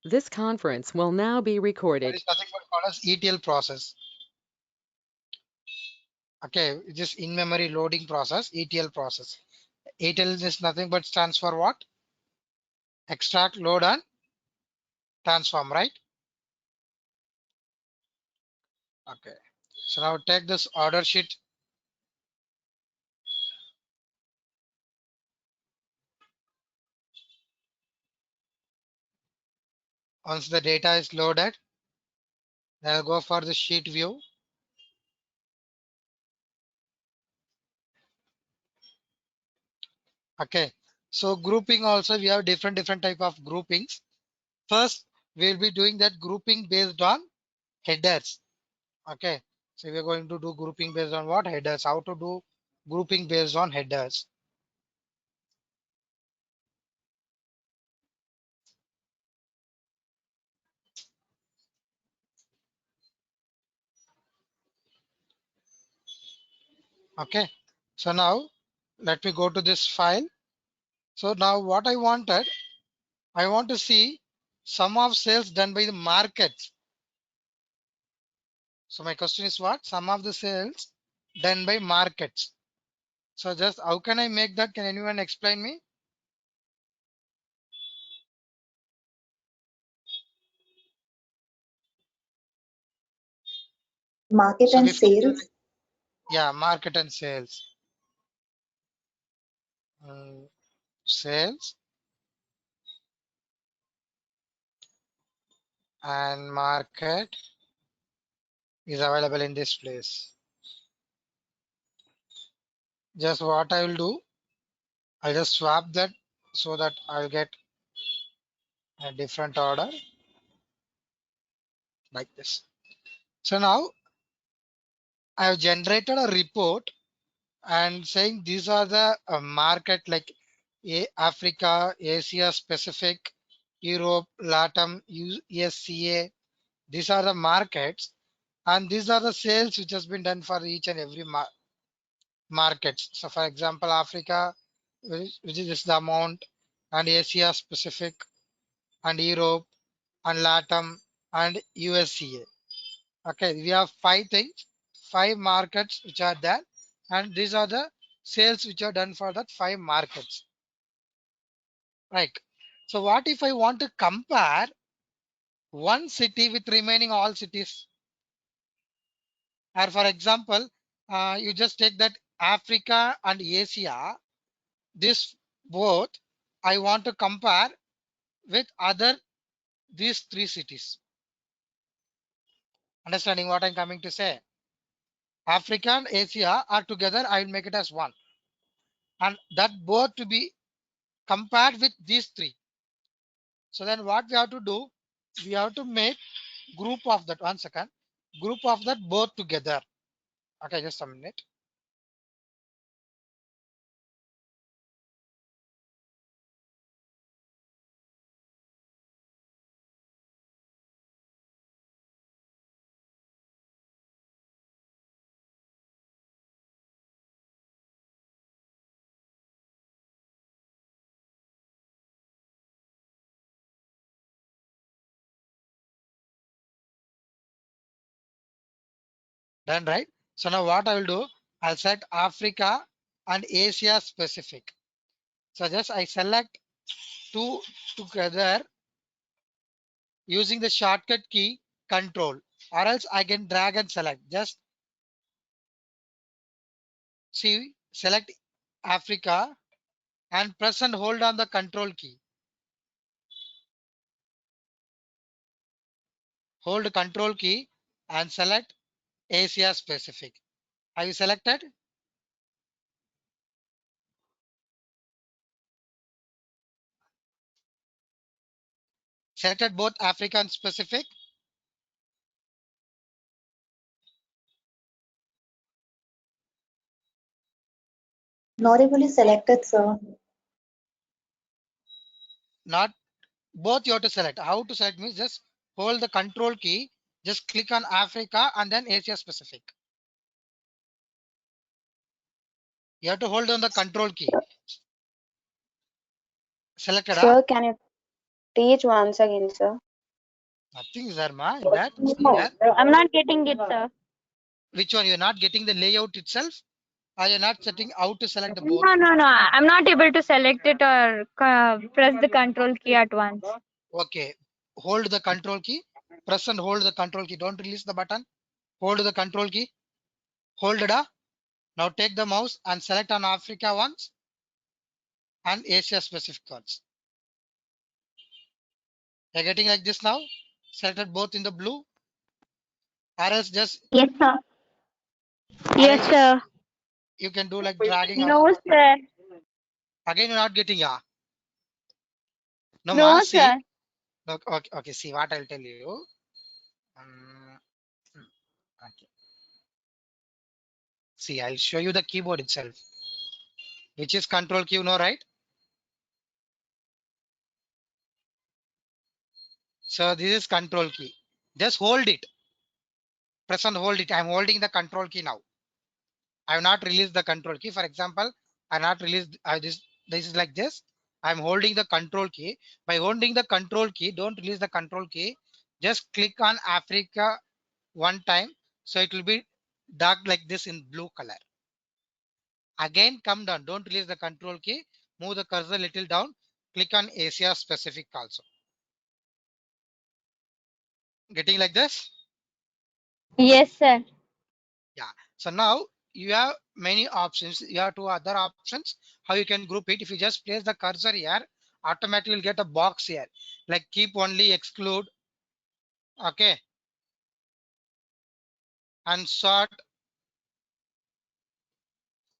This conference will now be That recorded. is nothing but called as ETL process. Okay, just in-memory loading process, ETL process. ETL is nothing but stands for what? Extract, load, and transform, right? Okay. So now take this order sheet. Once the data is loaded, then I'll go for the sheet view. Okay. So grouping also, we have different type of groupings. First, we'll be doing that grouping based on headers. Okay. So we're going to do grouping based on what? Headers. How to do grouping based on headers. Okay. So now let me go to this file. So now what I wanted, I want to see sum of sales done by the markets. So my question is what? Sum of the sales done by markets. So just how can I make that? Can anyone explain me? Market So and before, sales. yeah, market and sales. Sales and market is available in this place. Just what I will do, I'll just swap that so that I'll get a different order like this. So now I have generated a report and saying these are the market like Africa, Asia Pacific, Europe, Latam, USCA. These are the markets and these are the sales which has been done for each and every markets. So for example, Africa, which is the amount, and Asia Pacific, and Europe, and Latam, and USCA. Okay, we have five things, five markets which are there, and these are the sales which are done for that five markets. Right. So what if I want to compare one city with remaining all cities? Or for example, you just take that Africa and Asia, this both I want to compare with other these three cities. Understanding what I'm coming to say? Africa and Asia are together, I will make it as one. And that both to be compared with these three. So then what we have to do, we have to make group of that, 1 second, group of that both together. Okay, just a minute. Done, right? So now what I will do, I'll select Africa and Asia Pacific. So just I select two together using the shortcut key control, or else I can drag and select. Just see, select Africa and press and hold on the control key. Hold control key and select Asia Pacific. Have you selected? Selected both Africa and Pacific? Not able to select it, sir. Not both you have to select. How to select means just hold the control key, just click on Africa and then Asia Pacific. You have to hold on the control key. Selected. Sir, can you teach once again, sir? Nothing, Dharma, in that. No, Here. I'm not getting it, sir. Which one? You're not getting the layout itself, or you're not setting how to select the both? No. I'm not able to select it or press the control key at once. Okay. Hold the control key. Press and hold the control key. Don't release the button. Hold the control key. Hold it. Now take the mouse and select on Africa ones and Asia specific ones. You're getting like this now. Selected both in the blue. Or else just. Yes, sir. or Yes, else just sir. you can do like dragging. No, sir. Again, you're not getting. Yeah. No, No, see. sir. Okay. See what I'll tell you. Um, okay. See, I'll show you the keyboard itself, which is control key, right? So this is control key. Just hold it. Press and hold it. I'm holding the control key now. I have not released the control key. For example, I have not released this. This is like this. I'm holding the control key. By holding the control key, don't release the control key. Just click on Africa one time. So it will be dark like this in blue color. Again, come down. Don't release the control key. Move the cursor a little down. Click on Asia specific also. Getting like this? Yes, sir. Yeah. So now you have many options. You have two other options how you can group it. If you just place the cursor here, automatically you'll get a box here like keep only, exclude, okay, and sort.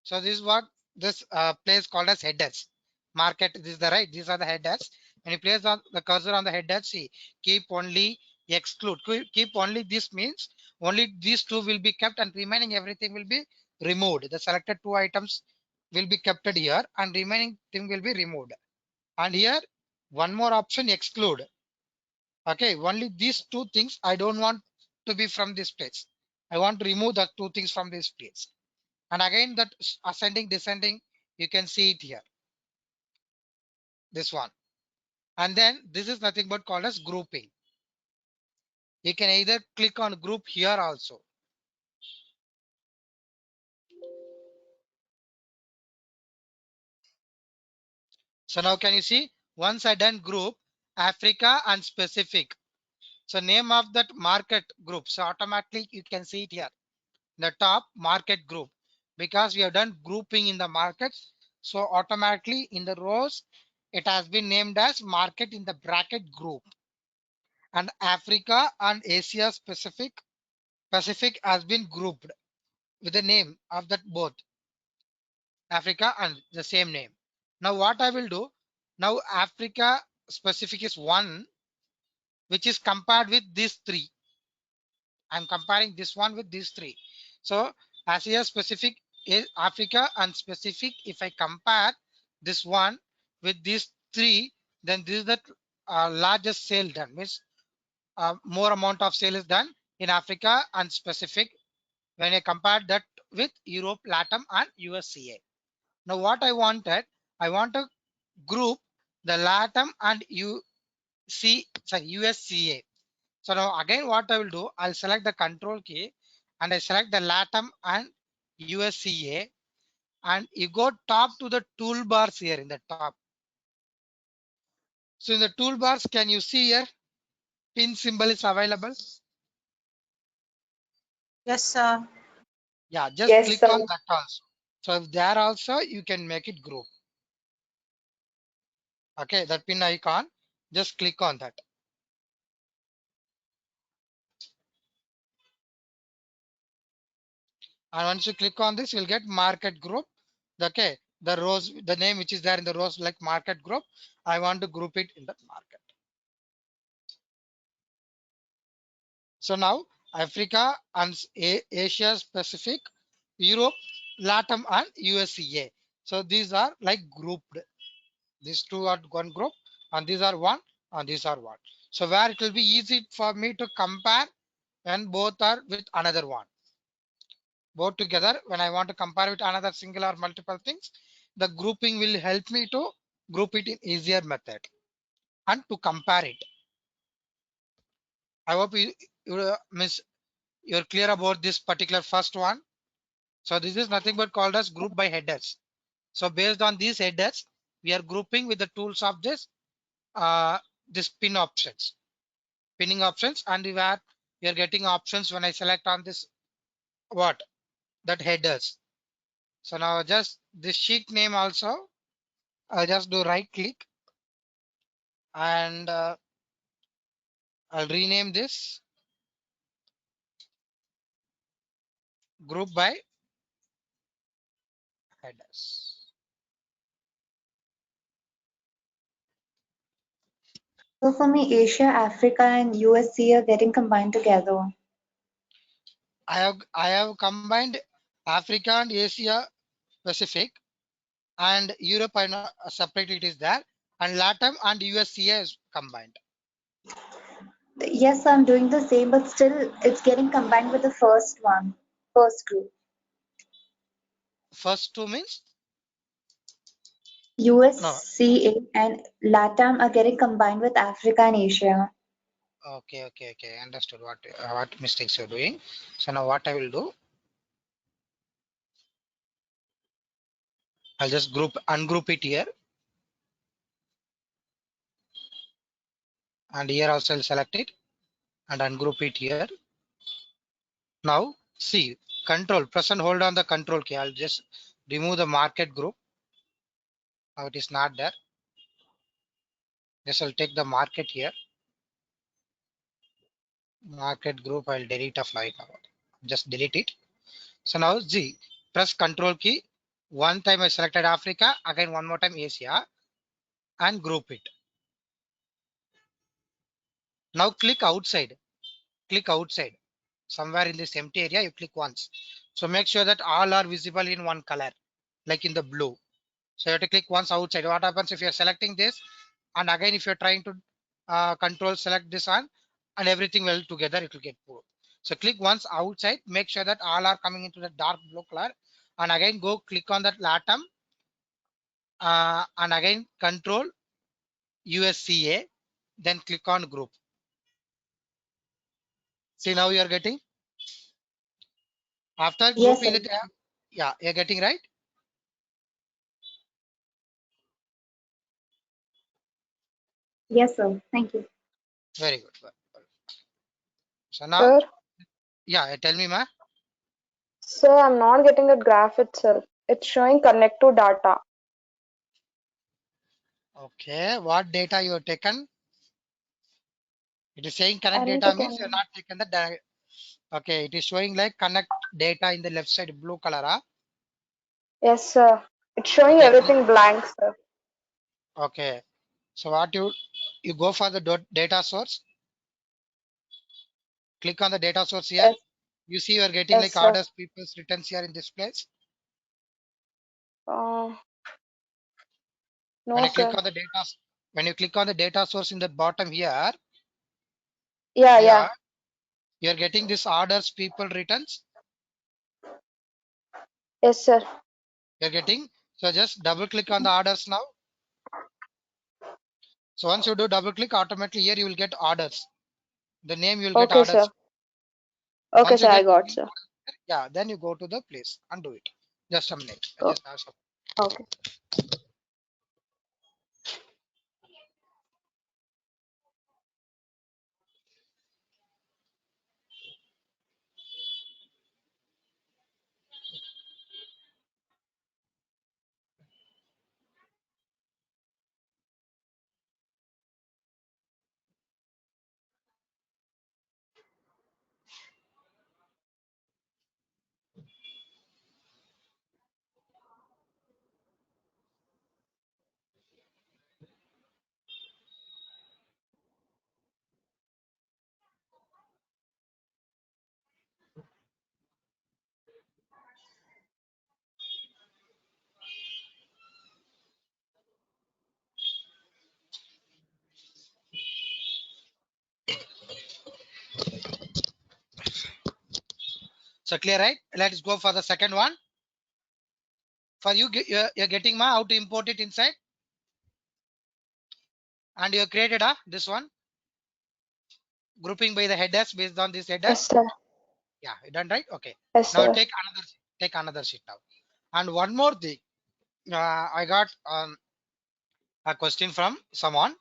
So this is what this place called as headers. Market. This is the right. These are the headers. When you place the cursor on the header, see keep only, exclude. Keep only. This means only these two will be kept and remaining everything will be removed. The selected two items will be kept here and remaining thing will be removed. And here one more option, exclude. Okay, only these two things I don't want to be from this place. I want to remove the two things from this place. And again that ascending, descending, you can see it here. This one. And then this is nothing but called as grouping. You can either click on group here also. So now can you see once I done group Africa and specific. So name of that market group. So automatically you can see it here. The top market group because we have done grouping in the markets. So automatically in the rows, it has been named as market in the bracket group. And Africa and Asia Pacific has been grouped with the name of that both Africa and the same name. Now what I will do, now Africa specific is one, which is compared with these three. I'm comparing this one with these three. So Asia specific is Africa and specific. If I compare this one with these three, then this is the largest sale done. Means more amount of sale is done in Africa and specific when I compare that with Europe, LATAM and USCA. Now what I wanted, I want to group the LATAM and USCA. So now again what I will do, I'll select the control key and I select the LATAM and USCA and you go top to the toolbars here in the top. So in the toolbars, can you see here pin symbol is available? Yes, sir. Yeah, just Yes, click sir. on that also. So if there also you can make it group. Okay, that pin icon, just click on that. And once you click on this, you'll get market group. Okay, the rows, the name which is there in the rows like market group. I want to group it in that market. So now Africa and Asia Pacific, Europe, LATAM and USCA. So these are like grouped. These two are one group and these are one and these are one. So where it will be easy for me to compare when both are with another one. Both together, when I want to compare with another single or multiple things, the grouping will help me to group it in easier method and to compare it. I hope you're clear about this particular first one. So this is nothing but called as group by headers. So based on these headers, we are grouping with the tools of this pin options, pinning options, and we are getting options when I select on this what that headers. So now just this sheet name also, I'll just do right click and I'll rename this group by headers. So for me, Asia, Africa, and USC are getting combined together. I have combined Africa and Asia Pacific and Europe. I know separately it is there, and LATAM and USCA is combined. Yes, I'm doing the same, but still it's getting combined with the first one, first group. First two means no. USCA and LATAM are getting combined with Africa and Asia. Okay. Understood what mistakes you're doing. So now what I will do, I'll just ungroup it here, and here also I'll select it and ungroup it here. Now see, press and hold on the control key. I'll just remove the market group. Now it is not there. Just I'll take the market here. Market group, I'll delete a fly cover. Just delete it. So now Z, press control key. One time I selected Africa, again one more time Asia, and group it. Now click outside. Click outside. Somewhere in this empty area, you click once. So make sure that all are visible in one color, like in the blue. So you have to click once outside. What happens if you're selecting this, and again if you're trying to control select this one, and everything will together, it will get pulled. So click once outside, make sure that all are coming into the dark blue color, and again go click on that LATAM, and again control USCA, then click on group. See, now you are getting, after Yes, grouping sir. it, yeah, you're getting right. Yes, sir. Thank you. Very good. So now, Sir, yeah, tell me, ma. sir, I'm not getting that graph itself. It's showing connect to data. Okay, what data you have taken? It is saying I connect need data to means you have not taken the okay, it is showing like connect data in the left side blue color. Huh? Yes, sir. It's showing Okay, everything blank, sir. okay. So what you go for the data source, click on the data source here. Yes, You see you are getting yes, like sir. orders, people's returns here in this place. Uh, When no, you click sir. on the data, when you click on the data source in the bottom here, Yeah. yeah, you are getting this orders, people returns. Yes, sir. You're getting, so just double click on the orders now. So once you do double click, automatically here you will get orders. The name you will get Okay, sir. orders. Okay, Once you sir. I get got, sir. yeah, then you go to the place and do it. Just a minute. I Oh, just have some. okay. So clear, right? Let's go for the second one. For you, you're getting how to import it inside, and you created this one. grouping by the headers based on this header. Yes, sir. Yeah, you done right? Okay. Yes, Now sir. take another sheet now. And one more thing, I got a question from someone.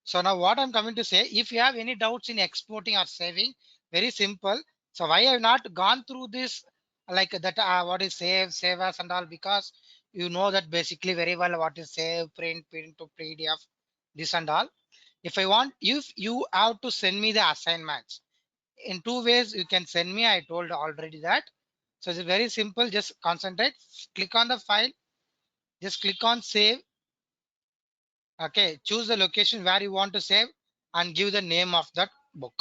So now what I'm coming to say, if you have any doubts in exporting or saving, very simple. So why I have not gone through this like that, what is save as and all, because you know that basically very well what is save, print to PDF, this and all. If I want, if you have to send me the assignments in two ways, you can send me. I told already that. So it's very simple. Just concentrate, click on the file, just click on save. Okay, choose the location where you want to save and give the name of that book.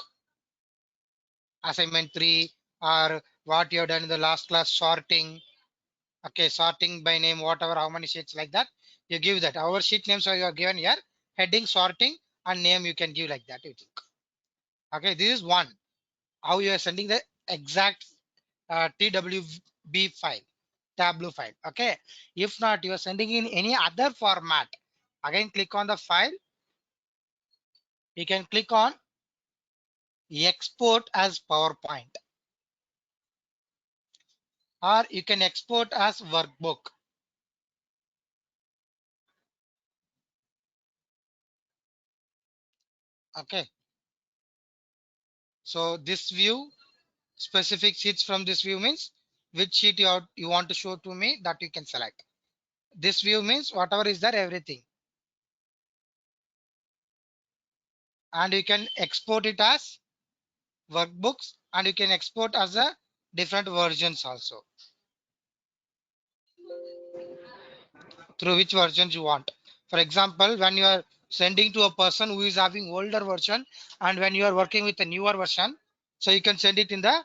Assignment 3 or what you have done in the last class, sorting. Okay, sorting by name, whatever, how many sheets like that. You give that. Our sheet names are you are given here. Heading, sorting, and name you can give like that. Okay, this is one. How you are sending the exact TWB file, Tableau file. Okay, if not, you are sending in any other format. Again, click on the file. You can click on export as PowerPoint, or you can export as workbook. Okay, so this view, specific sheets from this view means which sheet you want to show to me, that you can select. This view means whatever is there, everything, and you can export it as workbooks, and you can export as a different versions also, through which versions you want. For example, when you are sending to a person who is having older version, and when you are working with a newer version, so you can send it in the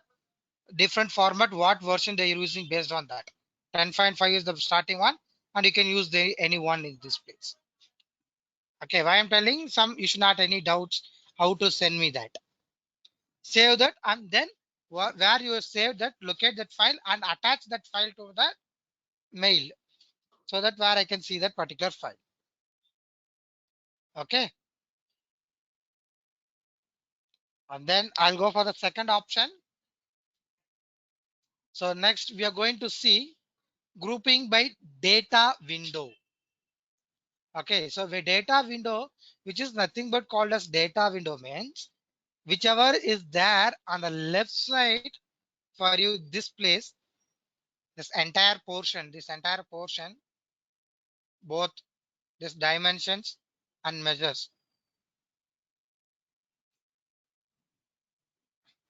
different format, what version they are using based on that. 10.5 is the starting one, and you can use the any one in this place. Okay, why I'm telling some, you should not any doubts how to send me that. Save that, and then where you save that, locate that file and attach that file to the mail, so that where I can see that particular file. Okay, and then I'll go for the second option. So next we are going to see grouping by data window. Okay, so the data window, which is nothing but called as data window, means whichever is there on the left side for you, this place, this entire portion, both this dimensions and measures.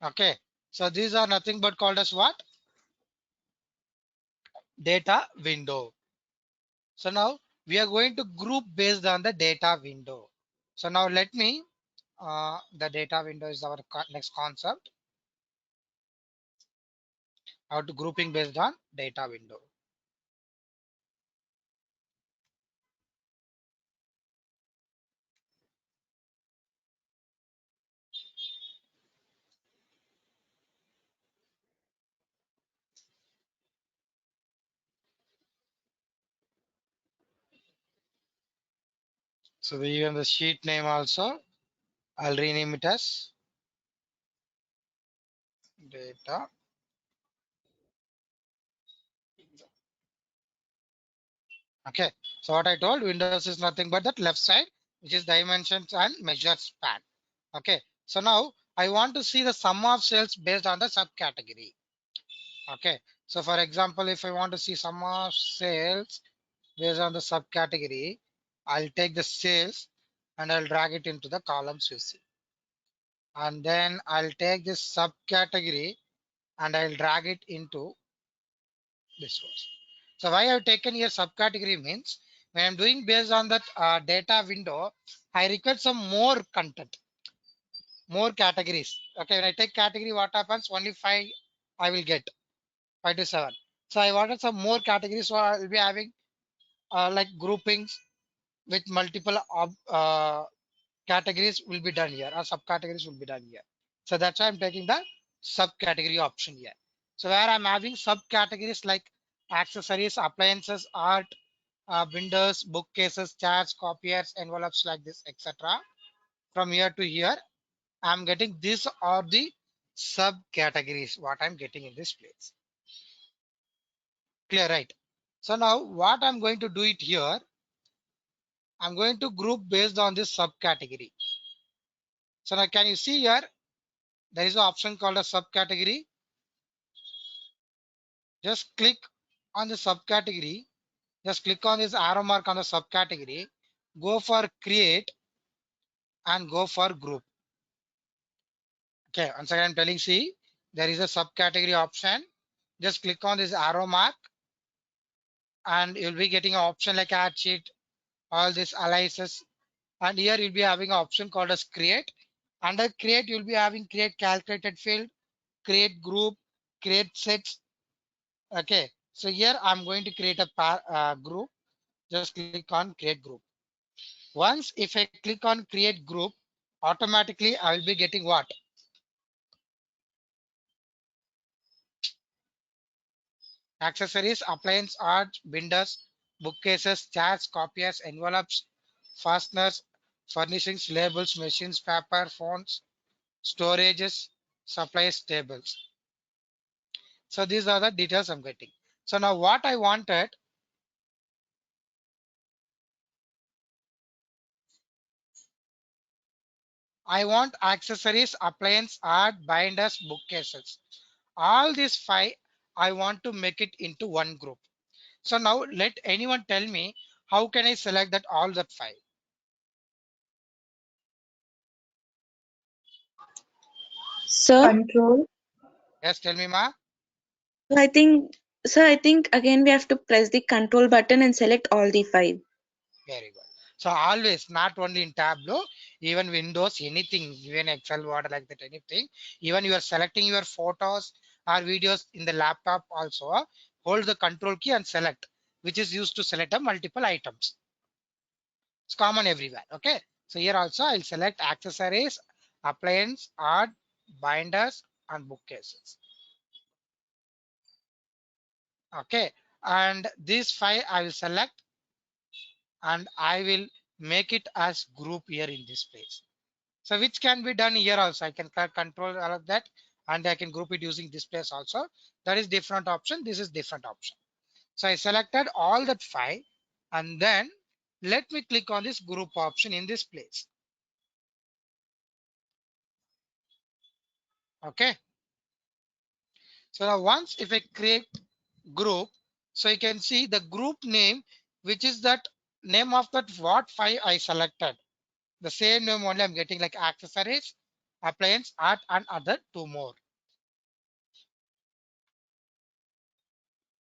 Okay, so these are nothing but called as what? Data window. So now we are going to group based on the data window. So now let me, the data window is our next concept. How to grouping based on data window. So even the sheet name also, I'll rename it as data. Okay, so what I told, Windows is nothing but that left side, which is dimensions and measure span. Okay, so now I want to see the sum of sales based on the subcategory. Okay, so for example, if I want to see sum of sales based on the subcategory, I'll take the sales and I'll drag it into the columns you see. And then I'll take this subcategory and I'll drag it into this one. So why I've taken here subcategory means when I'm doing based on that data window, I require some more content, more categories. Okay, when I take category, what happens? Only 5 I will get, 5 to 7. So I wanted some more categories, so I'll be having like groupings with multiple categories will be done here, or subcategories will be done here. So that's why I'm taking the subcategory option here. So where I'm having subcategories like accessories, appliances, art, windows, bookcases, chairs, copiers, envelopes like this, etc. From here to here, I'm getting these are the subcategories what I'm getting in this place. Clear, right? So now what I'm going to do it here, I'm going to group based on this subcategory. So now can you see here, there is an option called a subcategory. Just click on the subcategory. Just click on this arrow mark on the subcategory. Go for create and go for group. Okay, once again I'm telling, see, there is a subcategory option. Just click on this arrow mark and you'll be getting an option like add sheet, all this analysis. And here you'll be having an option called as create. Under create, you'll be having create calculated field, create group, create sets. Okay, so here I'm going to create a group. Just click on create group. Once if I click on create group, automatically I will be getting what? Accessories, appliance, art, binders, bookcases, chairs, copiers, envelopes, fasteners, furnishings, labels, machines, paper, phones, storages, supplies, tables. So these are the details I'm getting. So now what I wanted, I want accessories, appliance, art, binders, bookcases. All these 5, I want to make it into one group. So now let anyone tell me, how can I select that all that 5? Sir, Control. Yes, tell me, ma. I think, sir, I think again we have to press the control button and select all the 5. Very good. So always, not only in Tableau, even Windows, anything, even Excel, Word, like that, anything. Even you are selecting your photos or videos in the laptop also, hold the control key and select, which is used to select a multiple items. It's common everywhere. Okay. So here also I'll select accessories, appliance, art, binders, and bookcases. Okay. And these 5 I will select and I will make it as group here in this place. So which can be done here also. I can control all of that and I can group it using this place also. That is different option. This is different option. So I selected all that 5 and then let me click on this group option in this place. Okay. So now once if I create group, so you can see the group name, which is that name of that what 5 I selected. The same name only I'm getting, like accessories, appliance, art, and other 2 more.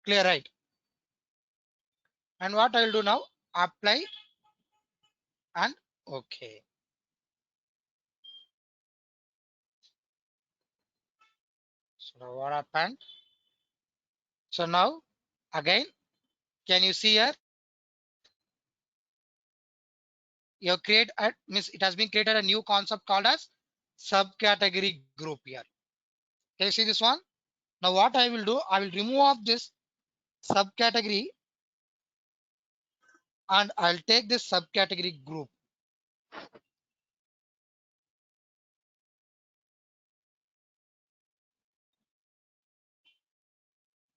Clear, right? And what I'll do now, apply and okay. So now what happened? So now again, can you see here? You create a means it has been created a new concept called as subcategory group here. Can you see this one? Now what I will do, I will remove off this subcategory and I'll take this subcategory group.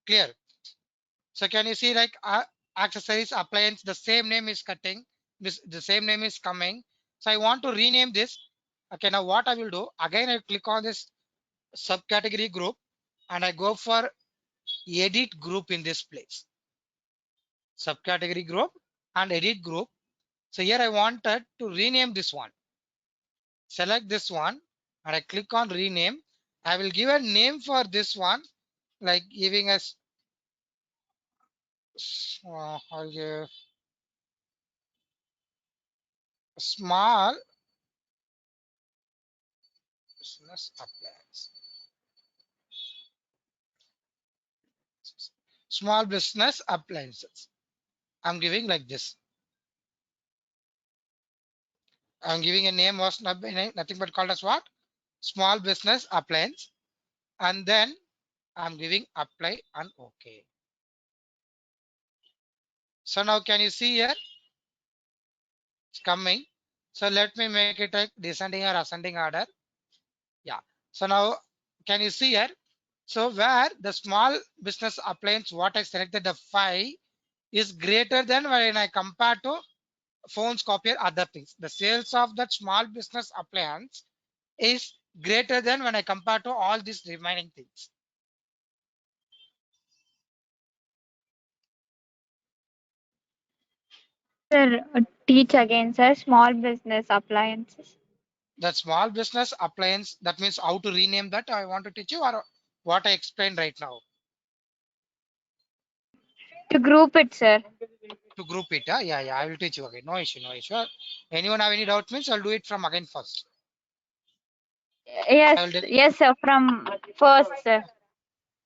Clear? So can you see like accessories, appliance, the same name is cutting, this the same name is coming. So I want to rename this. Okay, now what I will do, again I click on this subcategory group and I go for edit group in this place. Subcategory group and edit group. So here I wanted to rename this one. Select this one and I click on rename. I will give a name for this one, like giving us I'll give small business appliance. Small business appliances. I'm giving like this. I'm giving a name was nothing but called as what? Small business appliance. And then I'm giving apply and okay. So now can you see here? It's coming. So let me make it a descending or ascending order. Yeah. So now can you see here? So where the small business appliance, what I selected the 5 is greater than when I compare to phones, copier, other things. The sales of that small business appliance is greater than when I compare to all these remaining things. Sir, teach again, sir. Small business appliances. That small business appliance, that means how to rename that I want to teach you, or what I explained right now To group it, sir. to group it. Yeah, I will teach you again. No issue, no issue. Anyone have any doubt means I'll do it from again first. I will Yes, yes, sir. From first, sir.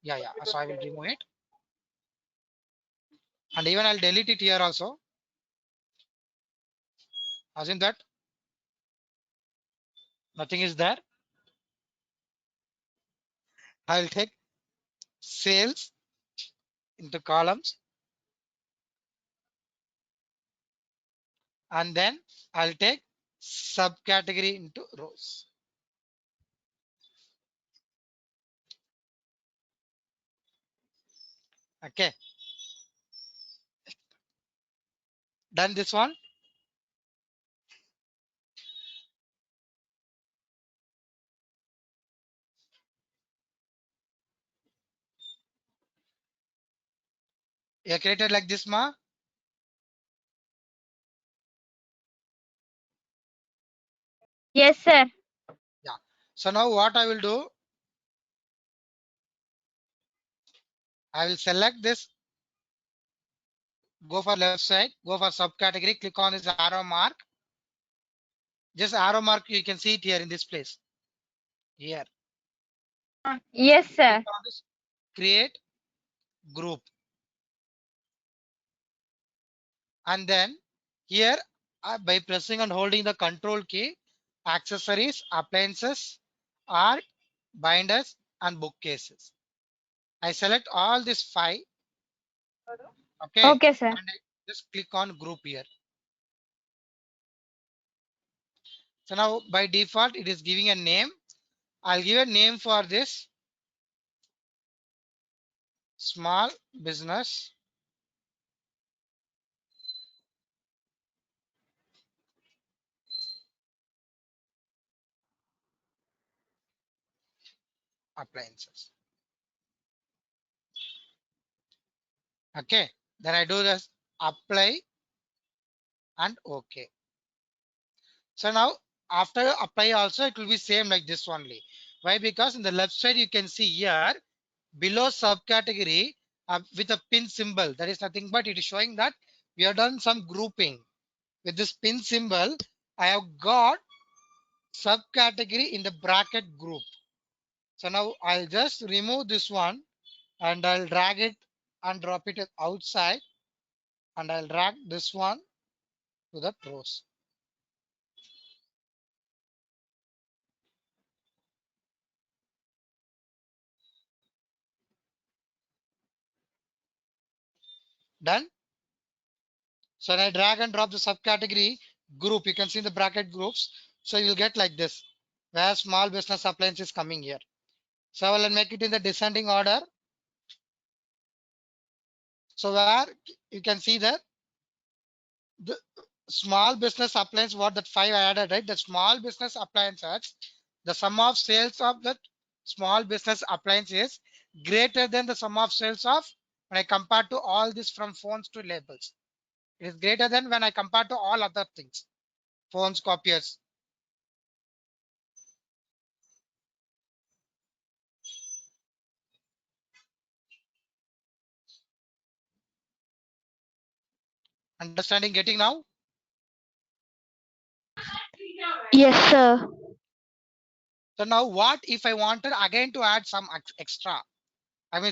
yeah. So I will remove it. And even I'll delete it here also. Assume that nothing is there. I'll take sales into columns, and then I'll take subcategory into rows. Okay. Done this one. You created like this, ma. Yes, sir. Yeah. So now what I will do, I will select this, go for left side, go for subcategory, click on this arrow mark. Just arrow mark, you can see it here in this place. Here. Yes, sir. Click on this, create group. And then here by pressing and holding the control key, accessories, appliances, art, binders, and bookcases. I select all these 5. Okay. Okay, sir. And I just click on group here. So now by default, it is giving a name. I'll give a name for this small business appliances. Okay. Then I do this apply and OK. So now after apply also, it will be same like this only. Why? Because in the left side, you can see here below subcategory with a pin symbol. That is nothing but it is showing that we have done some grouping. With this pin symbol, I have got subcategory in the bracket group. So now I'll just remove this one and I'll drag it and drop it outside, and I'll drag this one to the rows. Done. So when I drag and drop the subcategory group, you can see the bracket groups. So you'll get like this, where small business appliance is coming here. So I will make it in the descending order. So where you can see that the small business appliance, what that 5 I added, right? The small business appliances, the sum of sales of that small business appliance is greater than the sum of sales of when I compare to all this from phones to labels. It is greater than when I compare to all other things, phones, copiers. Understanding, getting now? Yes, sir. So now what if I wanted again to add some extra? I mean,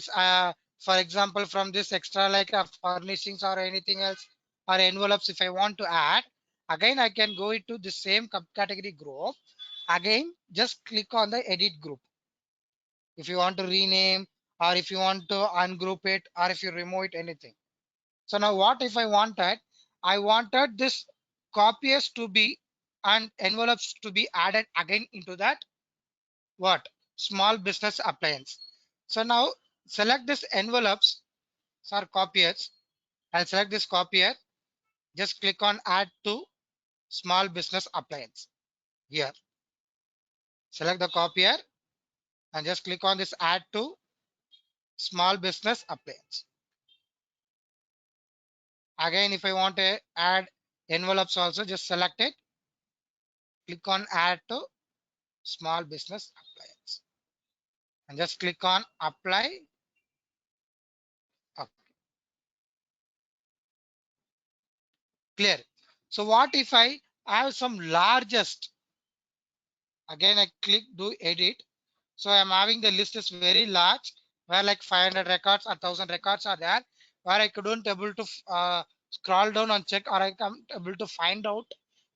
for example, from this extra like furnishings or anything else or envelopes, if I want to add, again, I can go into the same category group. Again, just click on the edit group. If you want to rename or if you want to ungroup it or if you remove it, anything. So now what if I wanted this copiers to be and envelopes to be added again into that what? Small business appliance. So now select this envelopes or copiers. I'll select this copier. Just click on add to small business appliance here. Select the copier and just click on this add to small business appliance. Again, if I want to add envelopes also, just select it. Click on add to small business appliance and just click on apply. Okay. Clear. So what if I have some largest? Again, I click do edit. So I'm having the list is very large, where like 500 records or 1000 records are there, where I couldn't able to scroll down and check, or I can't able to find out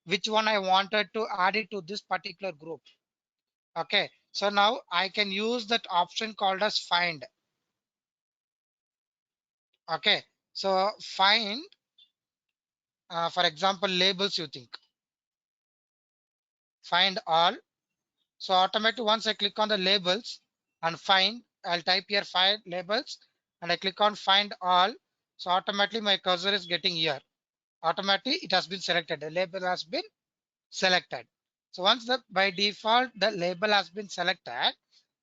which one I wanted to add it to this particular group. Okay, so now I can use that option called as find. Okay, so find, for example, labels. You think find all. So automatically once I click on the labels and find, I'll type here find labels and I click on find all. So automatically my cursor is getting here. Automatically it has been selected. The label has been selected. So once the by default the label has been selected,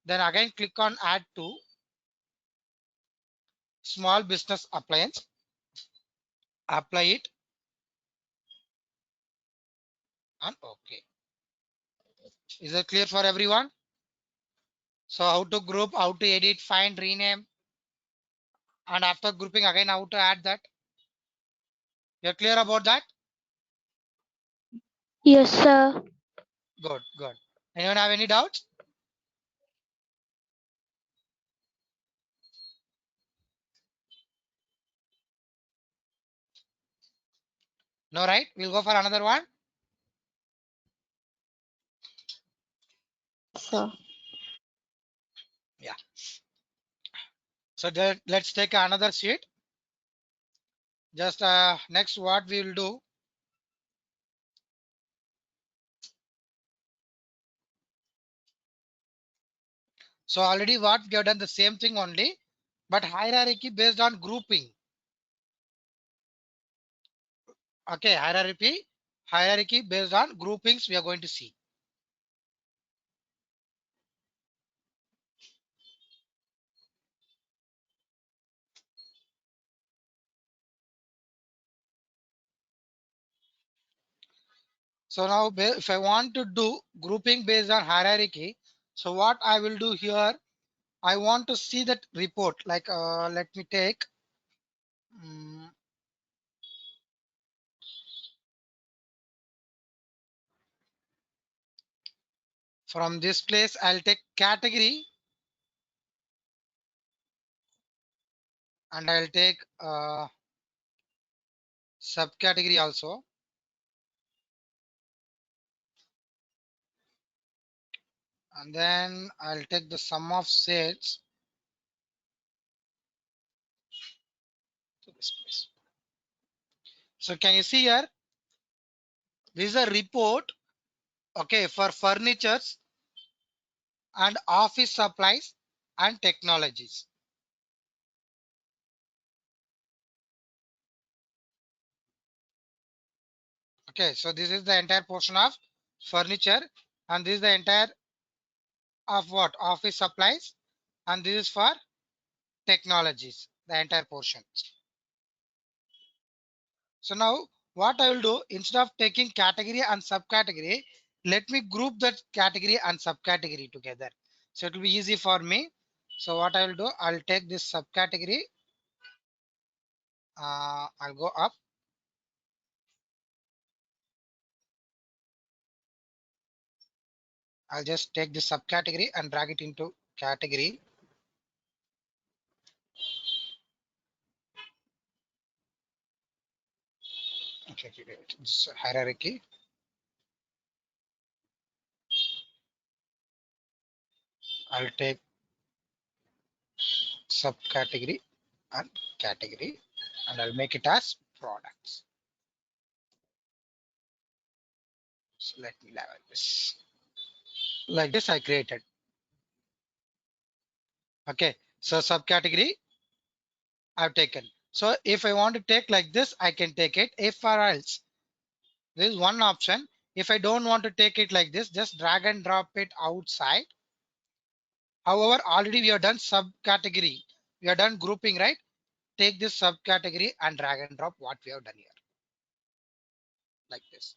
then again click on add to small business appliance. Apply it and okay. Is it clear for everyone? So how to group, how to edit, find, rename, and after grouping again how to add that? You're clear about that? Yes, sir. Good, good. Anyone have any doubts? No, right? We'll go for another one. Sir. Yeah. So let's take another sheet. Just next what we will do. So already what we have done the same thing only, but hierarchy based on grouping. Okay, hierarchy based on groupings we are going to see. So now if I want to do grouping based on hierarchy, so what I will do here, I want to see that report. Like let me take from this place, I'll take category and I'll take subcategory also. And then I'll take the sum of sales to this place. So can you see here? This is a report, okay, for furnitures and office supplies and technologies. Okay, so this is the entire portion of furniture, and this is the entire of what? Office supplies, and this is for technologies, the entire portion. So now what I will do, instead of taking category and subcategory, let me group that category and subcategory together. So it will be easy for me. So what I will do, I'll take this subcategory. I'll go up. I'll just take this subcategory and drag it into category. Okay, it's hierarchy. I'll take subcategory and category, and I'll make it as products. So let me level this. Like this I created. Okay, so subcategory I've taken. So if I want to take like this, I can take it. If or else, there is one option. If I don't want to take it like this, just drag and drop it outside. However, already we have done subcategory. We have done grouping, right? Take this subcategory and drag and drop what we have done here, like this.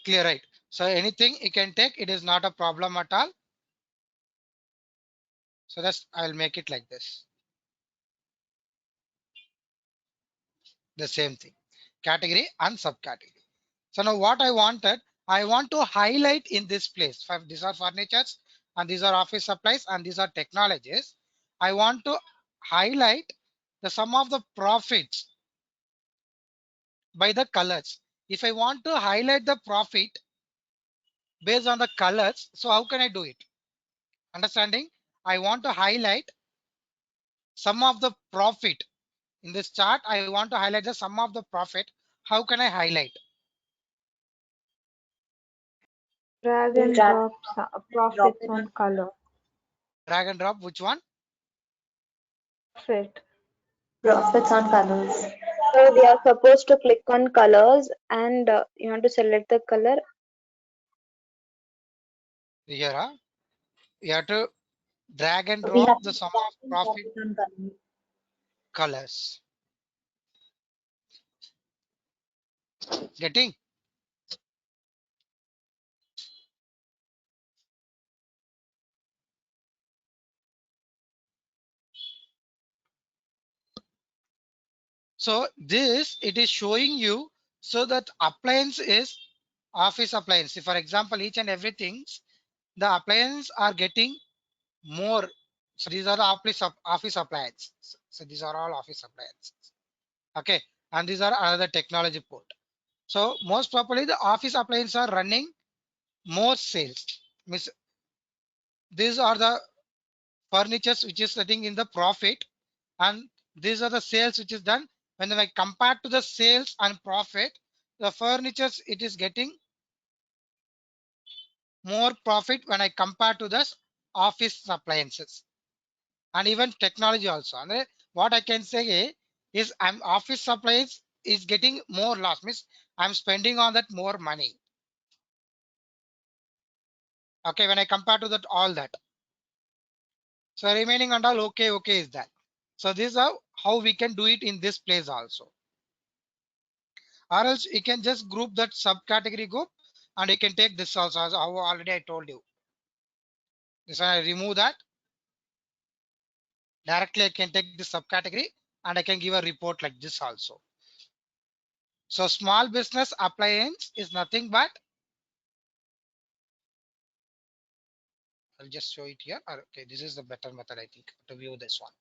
Clear, right? So anything you can take, it is not a problem at all. So that's, I'll make it like this. The same thing, category and subcategory. So now what I wanted, I want to highlight in this place. These are furnitures and these are office supplies and these are technologies. I want to highlight the sum of the profits by the colors. If I want to highlight the profit based on the colors, so how can I do it? Understanding? I want to highlight sum of the profit in this chart. I want to highlight the sum of the profit. How can I highlight? Drag You and drag drop drop profits it on color. Drag and drop which one? Fit. profits on colors. So we are supposed to click on colors and you want to select the color. Here, huh? You have to drag and We drop have the to sum drag of and drop profit it on colors. colors. Getting? So this, it is showing you, so that appliance is office appliance. For example, each and everything, the appliance are getting more. So these are the office appliances. So these are all office appliances. Okay. And these are another technology port. So most probably the office appliances are running more sales. Means these are the furnitures which is sitting in the profit, and these are the sales which is done. When I compare to the sales and profit, the furnitures, it is getting more profit when I compare to the office appliances and even technology also. And what I can say is I'm office supplies is getting more loss, means I'm spending on that more money. Okay, when I compare to that all that. So remaining and all okay is that. So this is how we can do it in this place also. Or else you can just group that subcategory group and you can take this also, as how already I told you. This one I remove that. Directly I can take this subcategory and I can give a report like this also. So small business appliance is nothing but, I'll just show it here. Okay, this is the better method, I think, to view this one.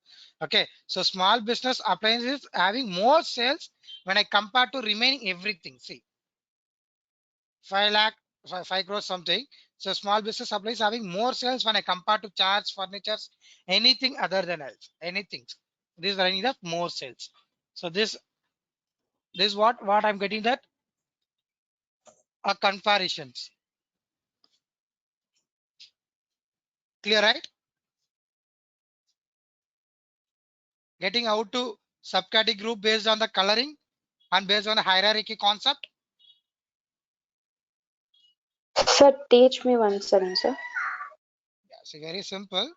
Okay, so small business appliances having more sales when I compare to remaining everything. See, 5 lakh, 5 crores something. So small business appliances having more sales when I compare to charts, furnitures, anything other than else, anything. This is running the more sales. So this is what I'm getting, that a comparisons. Clear, right? Getting out to subcategory group based on the coloring and based on the hierarchy concept. Sir, teach me one second, sir. Yeah, so very simple.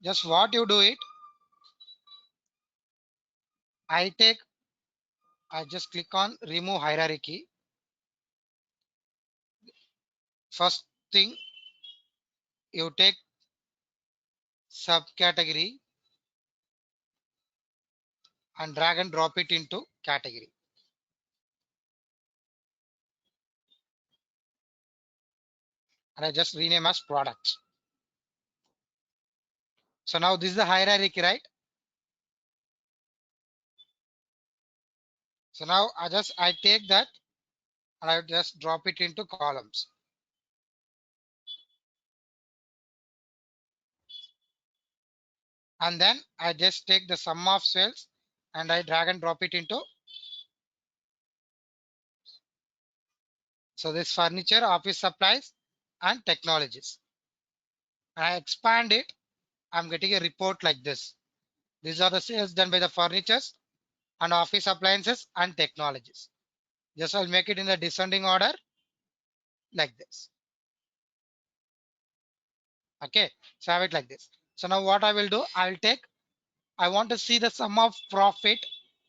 Just what you do it, I just click on remove hierarchy. First thing, you take subcategory and drag and drop it into category. And I just rename as products. So now this is the hierarchy, right? So now I take that and I just drop it into columns. And then I just take the sum of sales and I drag and drop it into So this furniture, office supplies and technologies. I expand it. I'm getting a report like this. These are the sales done by the furnitures and office appliances and technologies. Just I'll make it in the descending order like this. Okay, so I have it like this. So now what I will do, I want to see the sum of profit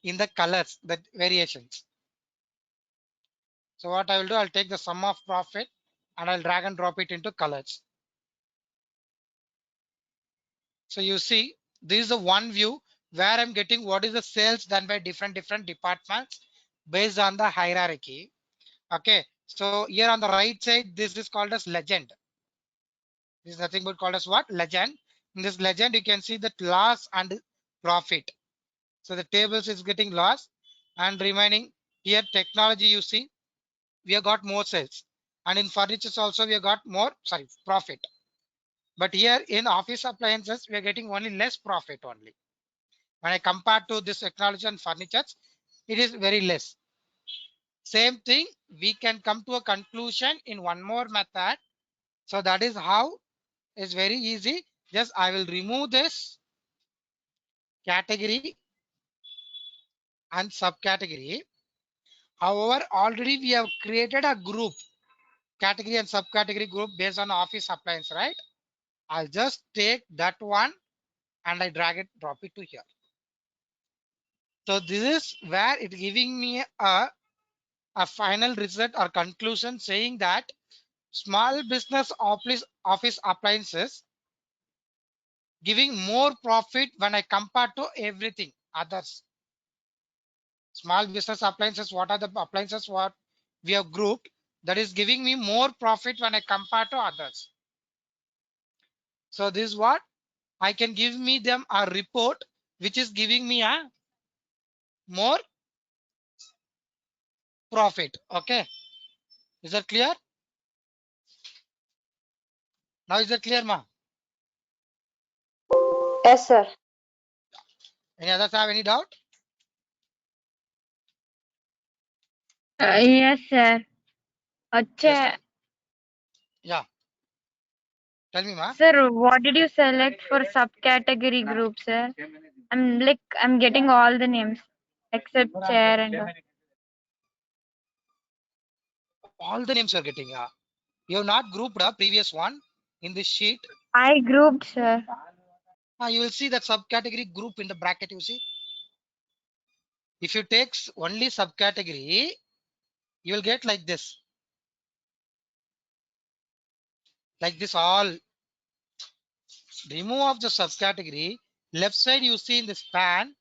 in the colors, the variations. So what I will do, I'll take the sum of profit and I'll drag and drop it into colors. So you see, this is the one view where I'm getting what is the sales done by different departments based on the hierarchy. Okay, so here on the right side, this is called as legend. This is nothing but called as what? Legend. In this legend, you can see that loss and profit. So the tables is getting loss and remaining here technology. You see, we have got more sales, and in furnitures also we have got more profit. But here in office appliances, we are getting only less profit only. When I compare to this technology and furnitures, it is very less. Same thing, we can come to a conclusion in one more method. So that is how it's very easy. Just I will remove this category and subcategory. However, already we have created a group, category and subcategory group based on office appliance, right? I'll just take that one and I drag it, drop it to here. So this is where it's giving me a final result or conclusion saying that small business office appliances giving more profit when I compare to everything others. Small business appliances, what are the appliances what we have grouped, that is giving me more profit when I compare to others. So this is what I can give me them a report which is giving me a more profit. Okay, is that clear? Now is that clear, ma? Yes, sir. Any others have any doubt? Yes, sir. Yes. Yeah, tell me, ma. Sir, what did you select for subcategory group, sir? I'm getting all the names except chair and all. All the names are getting. You have not grouped a previous one in this sheet. I grouped, sir. You will see that subcategory group in the bracket. You see, if you take only subcategory, you will get like this. Like this, all remove of the subcategory. Left side, you see in the span,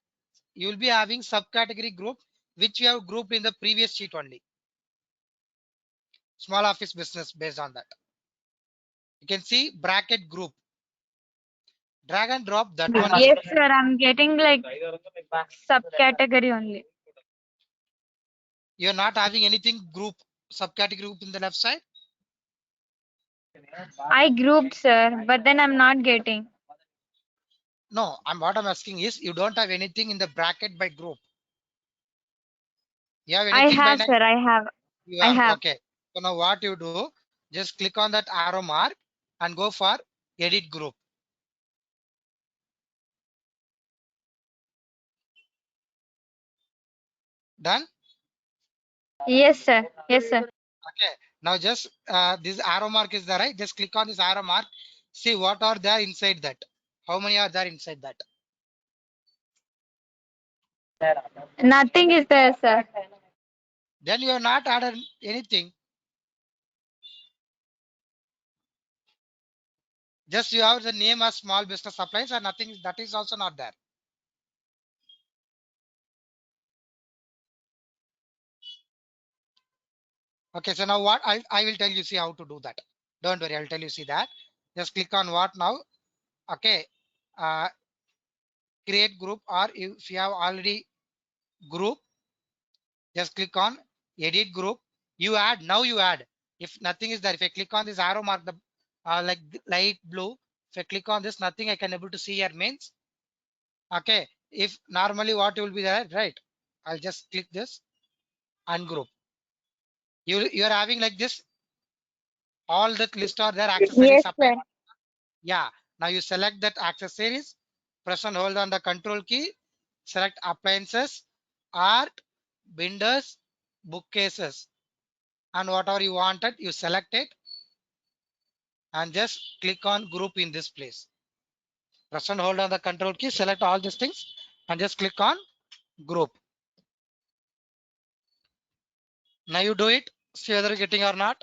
you will be having subcategory group which you have grouped in the previous sheet only. Small office business based on that. You can see bracket group. Drag and drop that one. Yes, sir. I'm getting like subcategory only. You're not having anything group, subcategory group in the left side. I grouped, sir, but then I'm not getting. No, what I'm asking is you don't have anything in the bracket by group. You have I anything by have, name? sir. I have. You I have. have. Okay. So now what you do, just click on that arrow mark and go for edit group. Done? Yes, sir. Yes, sir. Okay. Now just this arrow mark is there, right? Just click on this arrow mark. See what are there inside that. How many are there inside that? Nothing is there, sir. Then you have not added anything. Just you have the name as small business appliance and nothing, that is also not there. Okay, so now what I will tell you, see how to do that. Don't worry, I'll tell you, see that. Just click on what now? Okay, create group, or if you have already group, just click on edit group. You add, now you add. If nothing is there, if I click on this arrow mark, the like light blue, if I click on this, nothing I can able to see here means. Okay, if normally what will be there, right? I'll just click this ungroup. You are having like this. All that list are there accessories Yes, supply. sir. Yeah. Now you select that accessories. Press and hold on the control key. Select appliances, art, binders, bookcases, and whatever you wanted, you select it and just click on group in this place. Press and hold on the control key, select all these things and just click on group. Now you do it, see whether you're getting or not.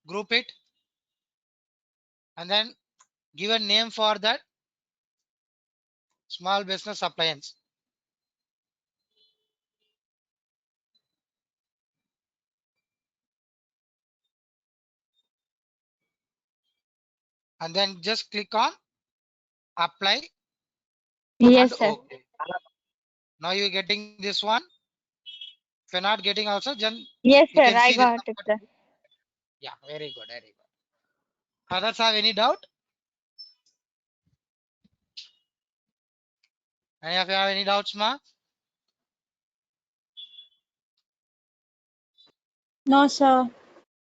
Group it and then give a name for that small business appliance. And then just click on apply and Yes, sir. OK. Now you're getting this one. If you're not getting also, then Yes, you sir. can I see this. got it, sir. Yeah, very good, very good. Others have any doubt? Any of you have any doubts, ma? No, sir.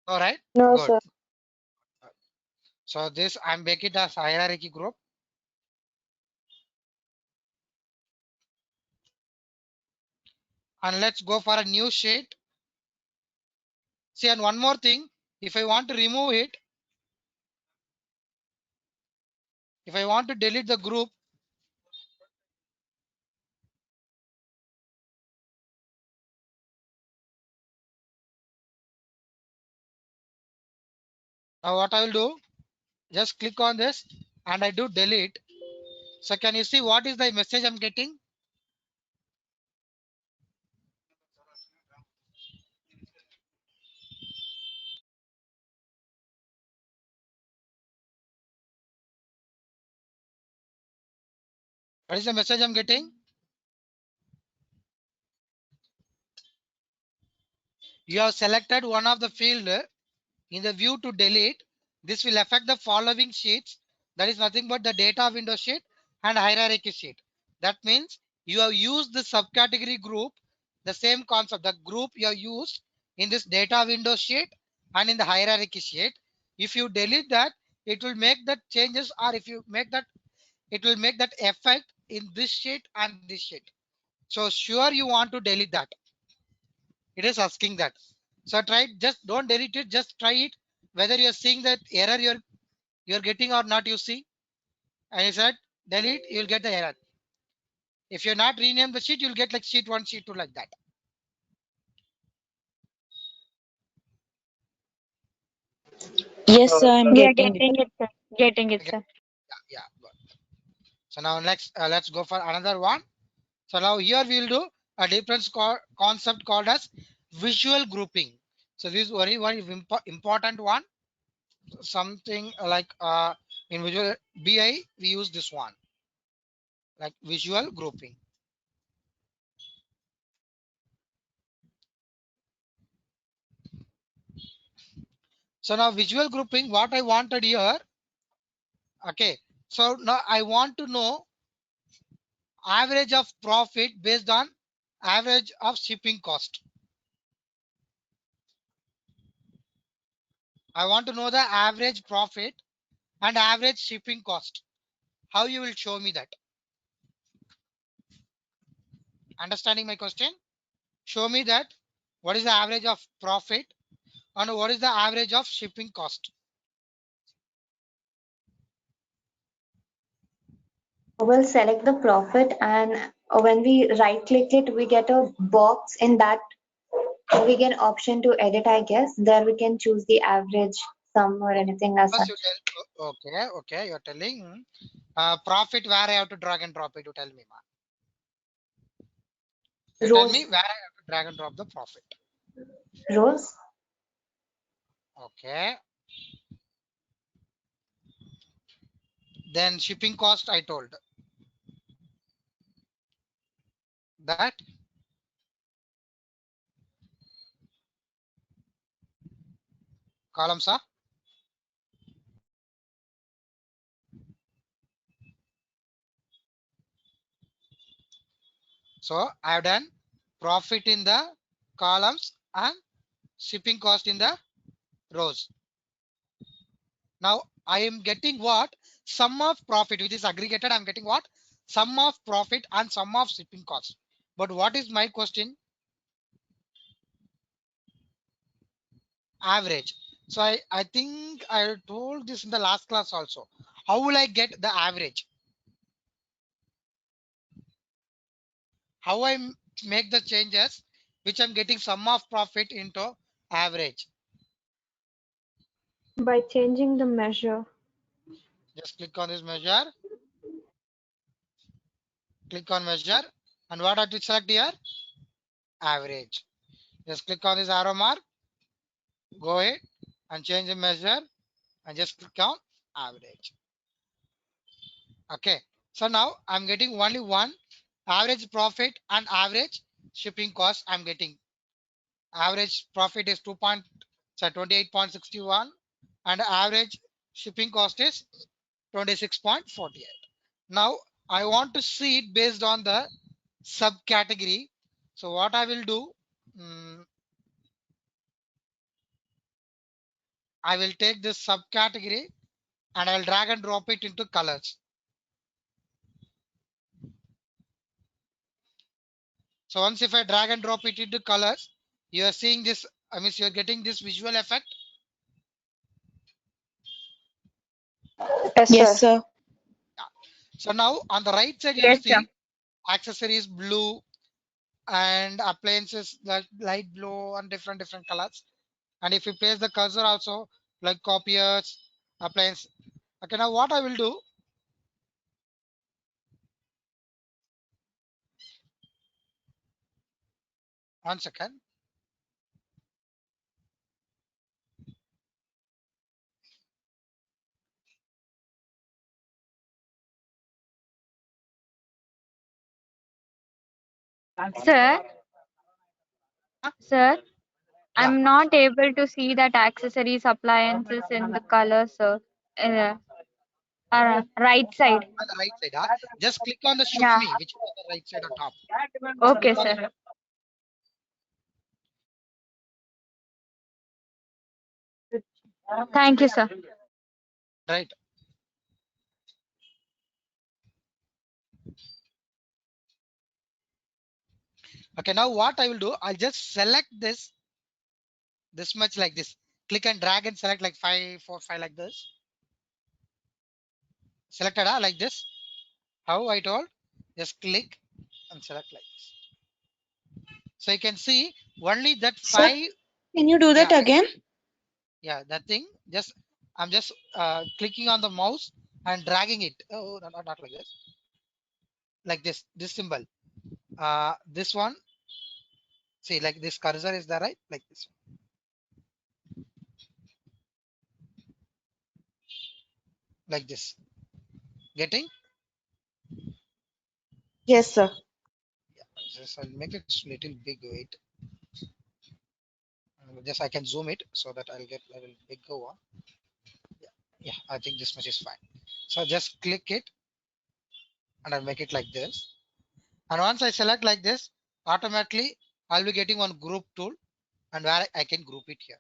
All right, No, good. sir. So this I'm making it as hierarchy group. And let's go for a new sheet. See, and one more thing, if I want to remove it, if I want to delete the group, now what I will do, just click on this and I do delete. So can you see what is the message I'm getting? What is the message I'm getting? You have selected one of the field in the view to delete. This will affect the following sheets. That is nothing but the data window sheet and hierarchy sheet. That means you have used the subcategory group, the same concept, the group you have used in this data window sheet and in the hierarchy sheet. If you delete that, it will make that changes, or if you make that, it will make that effect in this sheet and this sheet. So sure you want to delete that. It is asking that. So try, just don't delete it, just try it. Whether you're seeing that error you're getting or not, you see. And you said delete, you'll get the error. If you're not rename the sheet, you'll get like sheet 1, sheet 2 like that. Yes, sir, I'm We are getting it. getting it, sir. Getting it, Okay. sir. Yeah. Good. So now let's go for another one. So now here we'll do a different concept called as visual grouping. So this is very important one. Something like in visual BI we use this one, like visual grouping. So now visual grouping, what I wanted here. Okay. So now I want to know average of profit based on average of shipping cost. I want to know the average profit and average shipping cost. How you will show me that? Understanding my question? Show me that what is the average of profit and what is the average of shipping cost. We'll select the profit, and when we right click it, we get a box. In that, we get option to edit, I guess. There we can choose the average sum or anything as First such. you tell, okay, you're telling profit where I have to drag and drop it. You tell me, ma. You tell Rows, me where I have to drag and drop the profit. rows. Okay. Then shipping cost I told that columns are So I have done profit in the columns and shipping cost in the rows. Now I am getting what? Sum of profit, which is aggregated. I'm getting what? Sum of profit and sum of shipping cost. But what is my question? Average. So I think I told this in the last class also. How will I get the average? How I make the changes which I'm getting sum of profit into average? By changing the measure. Just click on this measure, click on measure, and what are to select here? Average. Just click on this arrow mark, go ahead and change the measure and just click on average. Okay, so now I'm getting only one average profit and average shipping cost. I'm getting average profit is 28.61 and average shipping cost is 26.48. Now I want to see it based on the subcategory. So what I will do, I will take this subcategory and I'll drag and drop it into colors. So once if I drag and drop it into colors, you are seeing this, I mean, you're getting this visual effect. Yes, Yes, sir. sir. So now on the right side, you will Yes, sir. see accessories blue and appliances like light blue and different colors. And if you place the cursor also like copiers, appliance. Okay, now what I will do, 1 second. Sir, sir, Yeah, I'm not able to see that accessories appliances in the color, sir. Uh, right side. on the right side. Just click on the show Yeah. me, which is on the right side on top. Okay, Click on the sir. Thank you, sir. right. Okay, now what I will do, I'll just select this much like this. Click and drag and select like 5, 4, 5 like this. Selected like this. How I told, just click and select like this. So you can see only that Sir, 5. can you do that Yeah, again? yeah, that thing. Just I'm just clicking on the mouse and dragging it. Oh, not like this. Like this symbol. This one. See, like this cursor is there, right? Like this. Like this. Getting? Yes, sir. Just I'll make it little big. Wait. Just I can zoom it so that I'll get a little bigger one. Yeah, I think this much is fine. So just click it and I'll make it like this. And once I select like this, automatically I'll be getting one group tool and where I can group it here.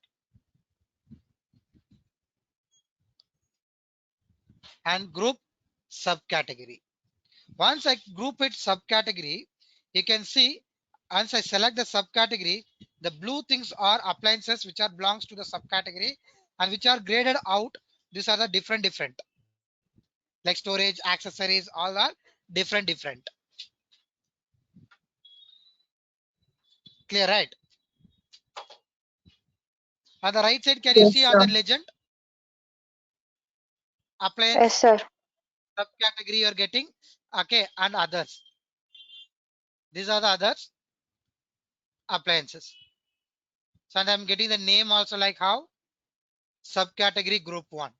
And group subcategory. Once I group it subcategory, you can see once I select the subcategory, the blue things are appliances which are belongs to the subcategory and which are graded out. These are the different like storage, accessories, all are different. Clear, right? On the right side, can you see Yes, on sir. the legend Yes, appliance sir. subcategory you are getting? Okay, and others. These are the others appliances. So and I'm getting the name also like how subcategory group 1.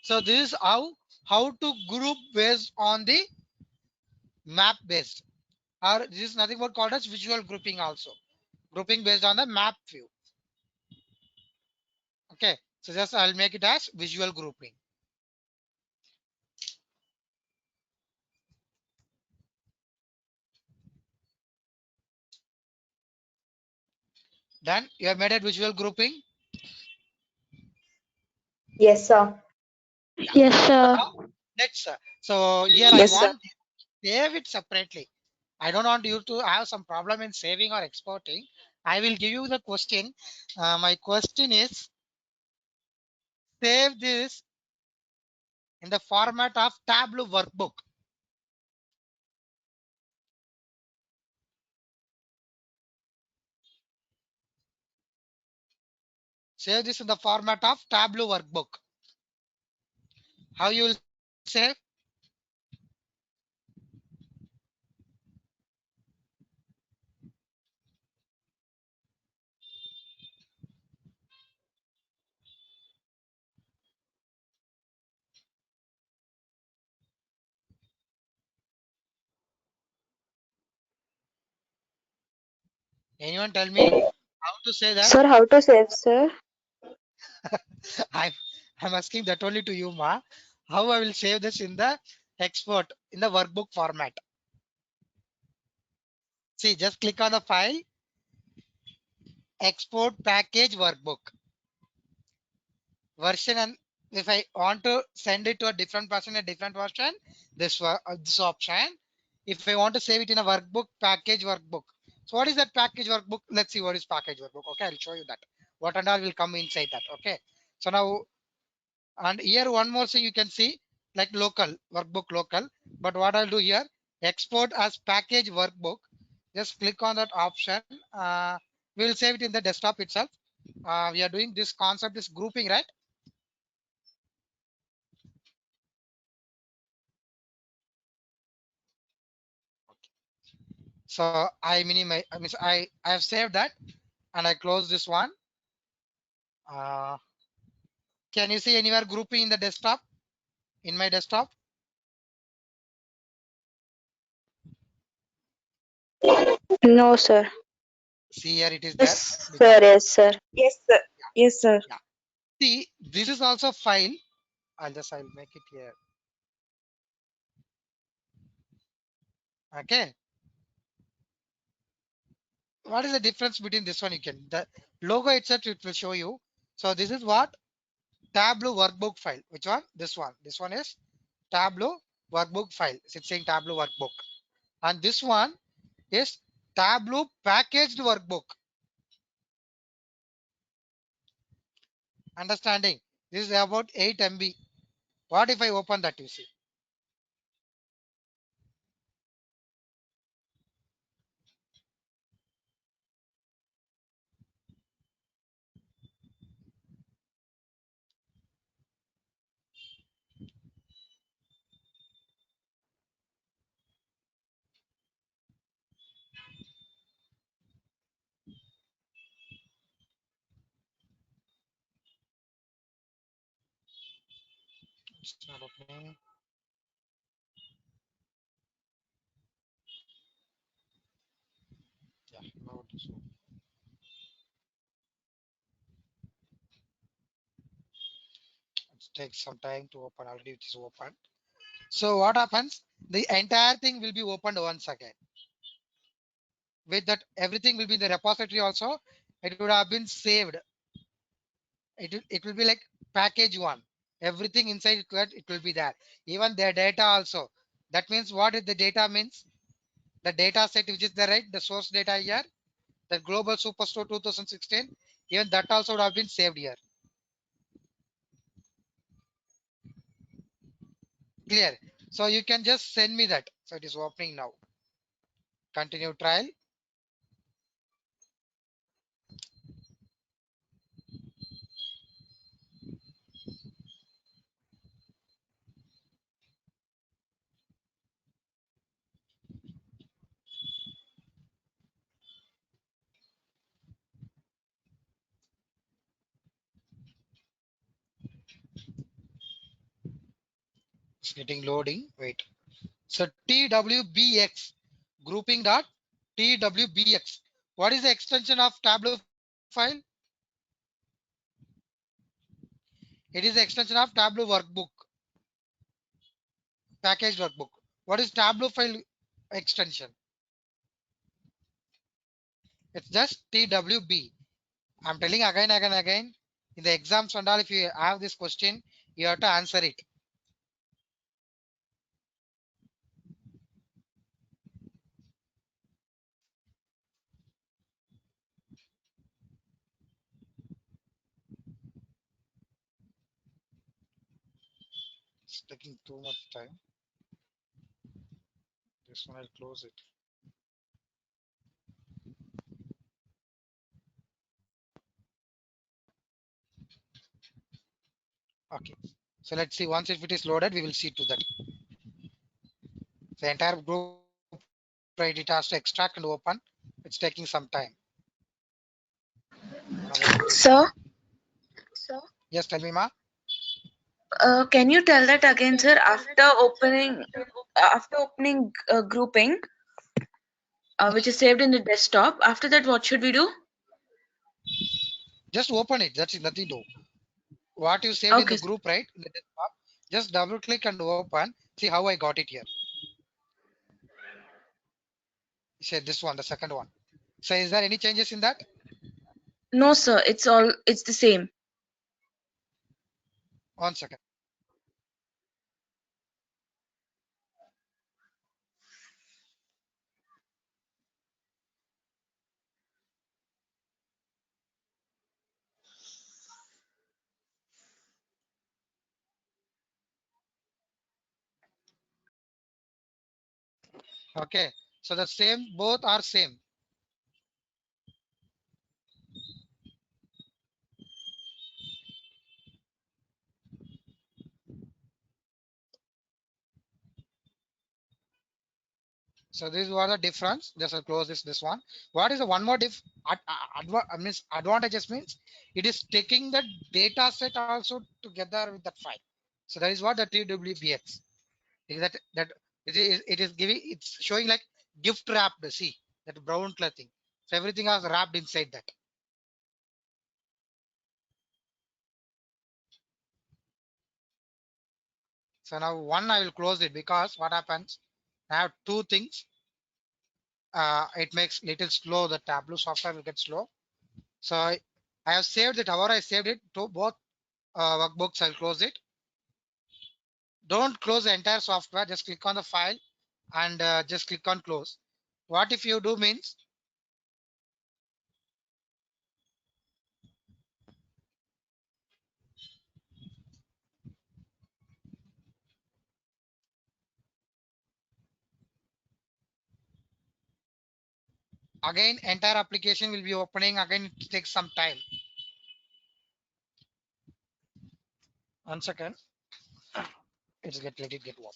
So this is how to group based on the map based, or this is nothing but called as visual grouping also. Grouping based on the map view. Okay, so just I'll make it as visual grouping. Done. You have made a visual grouping. Yes, sir. Yes, So sir. now next. So here I Yes, sir. want save it separately. I don't want you to have some problem in saving or exporting. I will give you the question. My question is save this in the format of Tableau workbook. Save this in the format of Tableau workbook. How you will save? Anyone tell me how to say that? Sir, how to save, sir? I'm I'm asking that only to you, Ma. How I will save this in the export in the workbook format. See, just click on the file, export package workbook version, and if I want to send it to a different person, a different version, this option. If I want to save it in a workbook, package workbook. So what is that package workbook? Let's see what is package workbook. Okay, I'll show you that. What and all will come inside that. Okay. So now, and here one more thing you can see, like local workbook local. But what I'll do here, export as package workbook. Just click on that option. We will save it in the desktop itself. We are doing this concept is grouping, right? So I minimize. I have saved that and I close this one. Uh, can you see anywhere grouping in the desktop? In my desktop, No, sir. see here it is there. Yes, sir. Yes, sir. Yes, sir. Yes, sir. Yeah. See, this is also file. I'll make it here. Okay. What is the difference between this one? You can the logo itself it will show you. So this is what Tableau workbook file. Which one? This one. This one is Tableau workbook file. It's saying Tableau workbook. And this one is Tableau packaged workbook. Understanding? This is about 8 MB. What if I open that? You see. It's not opening. Yeah. Now it is open. It takes some time to open. Already it is open. So what happens? The entire thing will be opened once again. With that, everything will be in the repository also. It would have been saved. It will be like package one. Everything inside it will be there. Even the data also. That means what is the data means? The data set which is the right, the source data here, the global superstore 2016. Even that also would have been saved here. Clear. So you can just send me that. So it is opening now. Continue trial. It's getting loading. Wait. So TWBX grouping dot TWBX. What is the extension of Tableau file? It is the extension of Tableau workbook, package workbook. What is Tableau file extension? It's just TWB. I'm telling again, again. In the exams and all, if you have this question, you have to answer it. It's taking too much time. This one I'll close it. Okay. So let's see. Once if it is loaded, we will see to that. The entire group, right? It has to extract and open. It's taking some time. Sir, Yes, tell me, ma. can you tell that again, sir? After opening grouping, which is saved in the desktop. After that, what should we do? Just open it. That's it. Nothing to. What you saved in the Okay. group, right? In the desktop. Just double click and open. See how I got it here. Say this one, the second one. So is there any changes in that? No, sir. It's the same. 1 second. Okay. So the same, both are same. So this was the difference. Just I'll close this one. What is the one more advantages means it is taking the data set also together with that file. So that is what the TWBX is that it is giving it's showing like gift wrapped. See that brown color thing. So everything is wrapped inside that. So now one I will close it because what happens? I have two things. It makes little slow. The Tableau software will get slow. So I have saved it. However, I saved it to both workbooks. I'll close it. Don't close the entire software. Just click on the file and just click on close. What if you do means again entire application will be opening again. It takes some time. 1 second. Let it get open.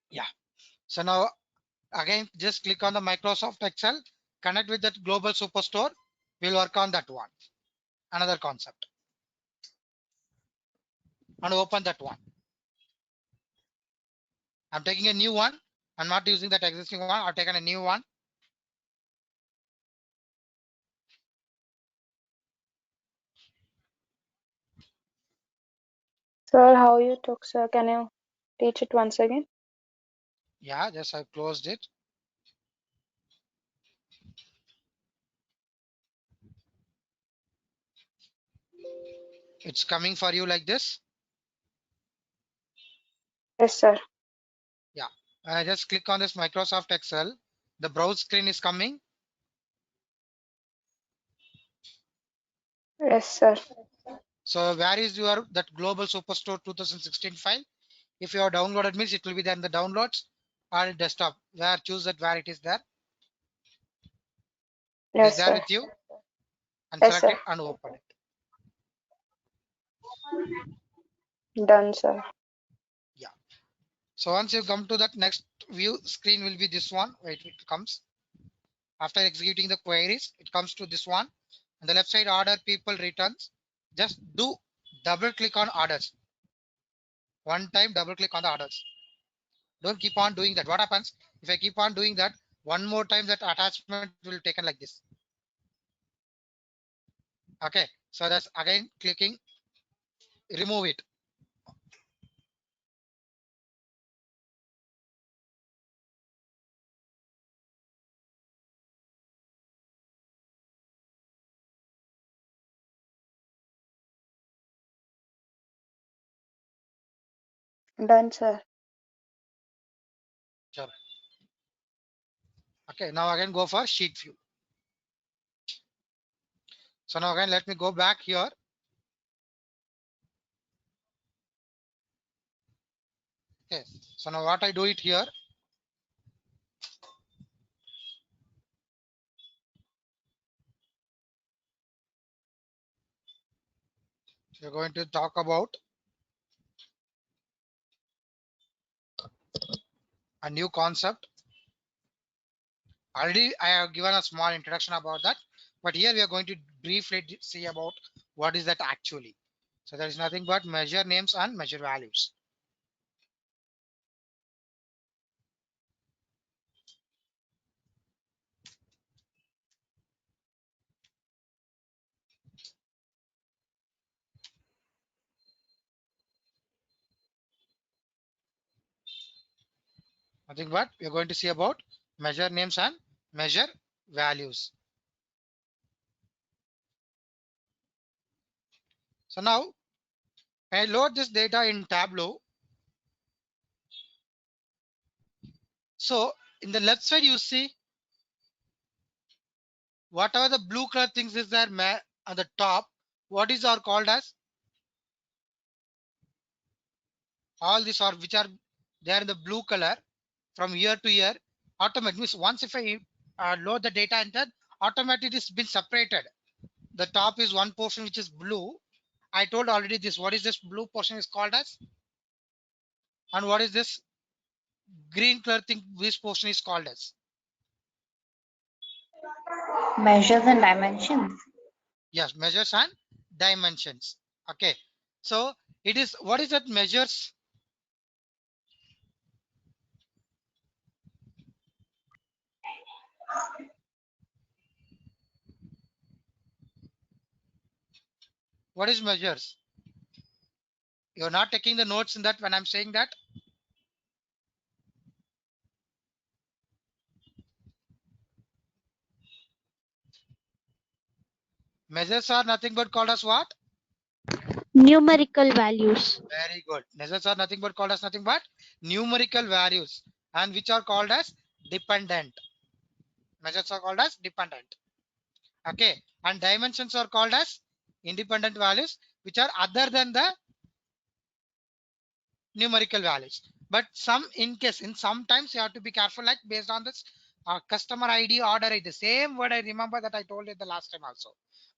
Yeah. So now again just click on the Microsoft Excel, connect with that global superstore. We'll work on that one. Another concept. And open that one. I'm taking a new one. I'm not using that existing one. I've taken a new one. Sir, how you took, sir? Can you teach it once again? Yeah, just I closed it. It's coming for you like this. Yes, sir. Yeah. Just click on this Microsoft Excel. The browse screen is coming. Yes, sir. So where is your that global superstore 2016 file? If you have downloaded means it will be there in the downloads or desktop. Where choose that where it is there. It is Yes, there sir. with you and Yes, select sir. it and open it. Done, sir. Yeah. So once you come to that next view screen will be this one. Wait, it comes. After executing the queries, it comes to this one. On the left side order people returns. Just do double click on orders. One time double click on the orders. Don't keep on doing that. What happens if I keep on doing that one more time? That attachment will taken like this. Okay, so that's again clicking, remove it. Done, sir. Sure. Okay, now again go for sheet view. So now again let me go back here. Okay, so now what I do it here. We're going to talk about a new concept. Already I have given a small introduction about that, but here we are going to briefly see about what is that actually. So there is nothing but measure names and measure values. Nothing but we are going to see about measure names and measure values. So now I load this data in Tableau. So in the left side, you see whatever the blue color things is there on the top. What is are called as all these are which are there in the blue color from year to year. Automatic means once if I load the data and then automatically it is been separated. The top is one portion which is blue. I told already this. What is this blue portion is called as? And what is this green color thing? This portion is called as? Measures and dimensions. Yes, measures and dimensions. Okay. So it is what is that measures? What is measures? You're not taking the notes in that when I'm saying that. Measures are nothing but called as what? Numerical values. Very good. Measures are nothing but called as nothing but numerical values and which are called as dependent. Measures are called as dependent. Okay. And dimensions are called as independent values which are other than the numerical values. But some in case in sometimes you have to be careful like based on this customer ID, order ID. The same word I remember that I told it the last time also.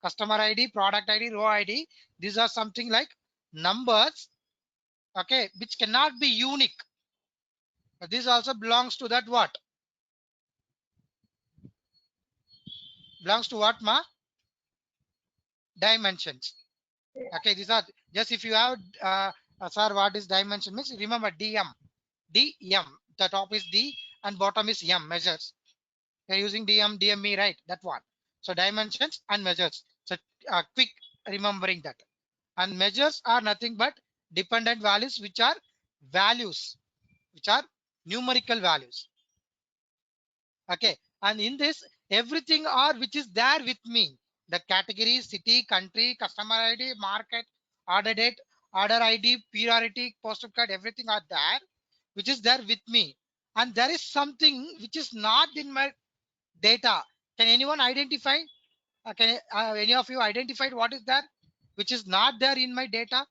Customer ID, product ID, row ID. These are something like numbers, okay, which cannot be unique. But this also belongs to that what? Belongs to what, ma? Dimensions. Okay, these are just if you have sir, what is dimension means remember DM. DM. The top is D and bottom is M measures. You're using DM, DME, right? That one. So dimensions and measures. So quick remembering that. And measures are nothing but dependent values, which are values, which are numerical values. Okay. And in this, everything are which is there with me. The category, city, country, customer ID, market, order date, order ID, priority, postal code, everything are there, which is there with me. And there is something which is not in my data. Can anyone identify? Can any of you identified what is there, which is not there in my data?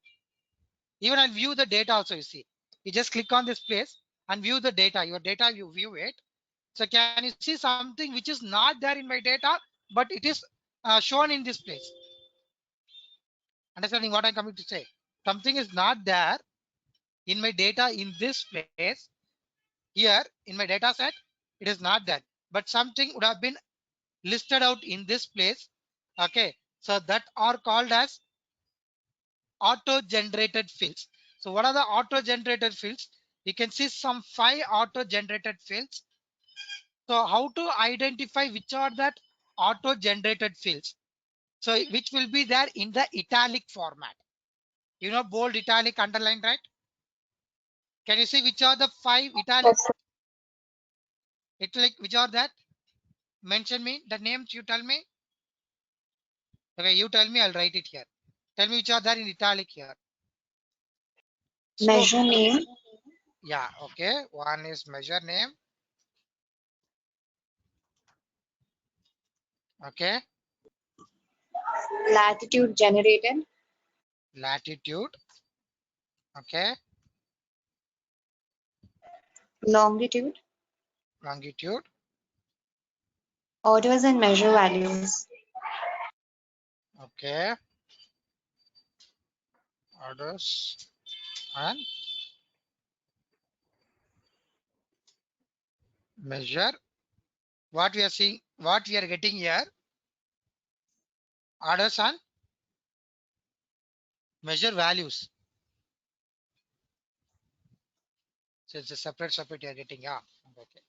Even I'll view the data also. You see, you just click on this place and view the data. Your data, you view it. So can you see something which is not there in my data, but it is shown in this place? Understanding what I'm coming to say? Something is not there in my data in this place. Here in my data set, it is not there, but something would have been listed out in this place. Okay, so that are called as auto generated fields. So what are the auto generated fields? You can see some 5 auto generated fields. So how to identify which are that auto generated fields? So which will be there in the italic format. You know, bold, italic, underline, right? Can you see which are the 5 italic? Yes, sir. Italic, which are that? Mention me the names. You tell me. Okay, you tell me. I'll write it here. Tell me which are there in italic here. Scope. Measure name, Yeah. Okay. One is measure name. Okay. latitude generated, Latitude. Okay. longitude, Longitude. orders and measure values, Okay. Orders and measure. What we are seeing, what we are getting here, orders and measure values. So it's a separate you are getting. Yeah. Okay.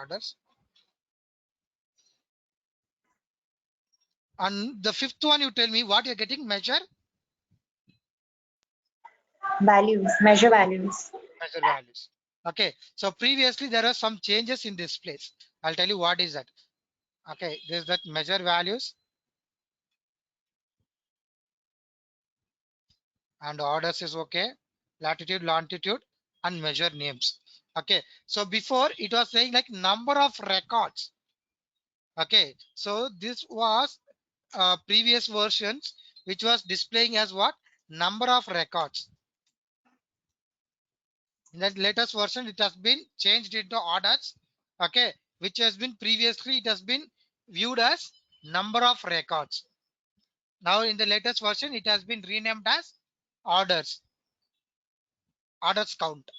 Orders. And the 5th one, you tell me what you're getting. Measure values, measure values. values. Okay. So previously there are some changes in this place. I'll tell you what is that. Okay. There's that measure values and orders is okay. Latitude, longitude and measure names. Okay. So before it was saying like number of records. Okay. So this was previous versions which was displaying as what? Number of records. In that latest version, it has been changed into orders. Okay. Which has been previously, it has been viewed as number of records. Now in the latest version, it has been renamed as orders. Orders count.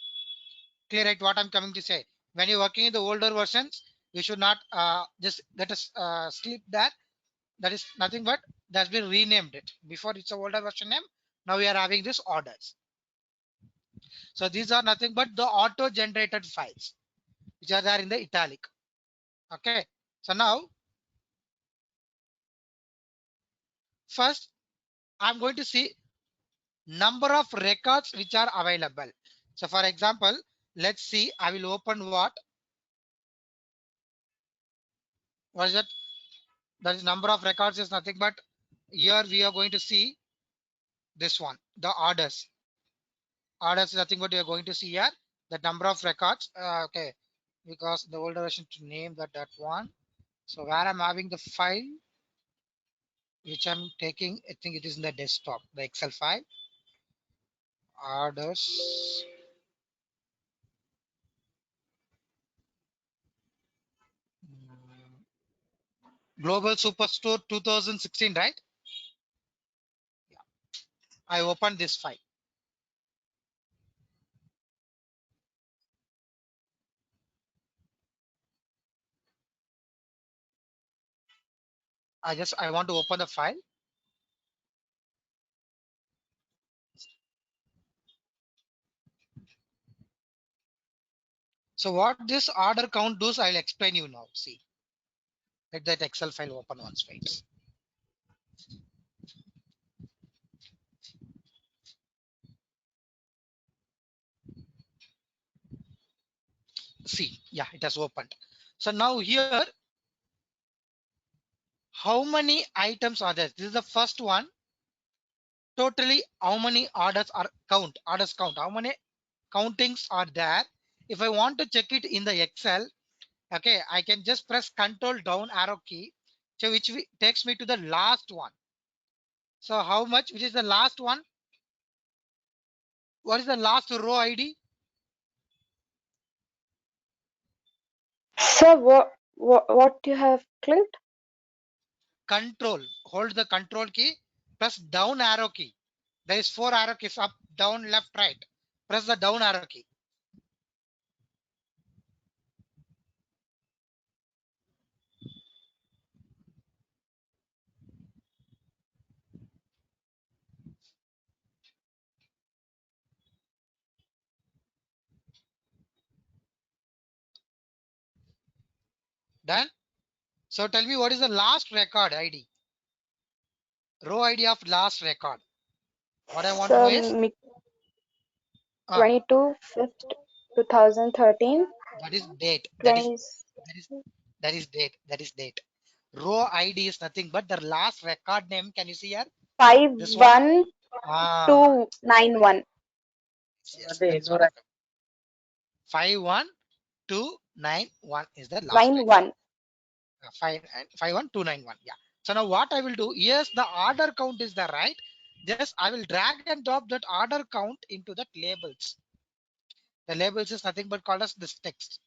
Clear, right? What I'm coming to say. When you're working in the older versions, you should not just let us slip that. That is nothing but that's been renamed it. Before it's a older version name. Now we are having this orders. So these are nothing but the auto generated files which are there in the italic. Okay. So now first I'm going to see number of records which are available. So for example, let's see, I will open what is that? That is number of records is nothing but here we are going to see this one, the orders. Orders is nothing but we are going to see here the number of records. Okay, because the older version to name that one. So where I'm having the file which I'm taking, I think it is in the desktop, the Excel file. Orders. Global Superstore 2016, right? Yeah. I opened this file. I want to open the file. So what this order count does, I'll explain you now. See, let that Excel file open once, wait. See, yeah, it has opened. So now here, how many items are there? This is the first one. Totally, how many orders are orders count, how many countings are there? If I want to check it in the Excel, okay, I can just press control down arrow key, so which takes me to the last one. So how much, which is the last one? What is the last row ID? Sir, what you have clicked? Control, hold the control key, press down arrow key. There is 4 arrow keys, up, down, left, right. Press the down arrow key. Done. So tell me what is the last record ID? Row ID of last record. What I want to know So is 22 5th 2013 that is date. 20 That is date. That is date. Row ID is nothing but the last record name. Can you see here? This one. 51291. Yes, that's what. 51291 is the last record. 91. 51291. Yeah. So now what I will do? Yes, the order count is the right. Just I will drag and drop that order count into that labels. The labels is nothing but called as this text.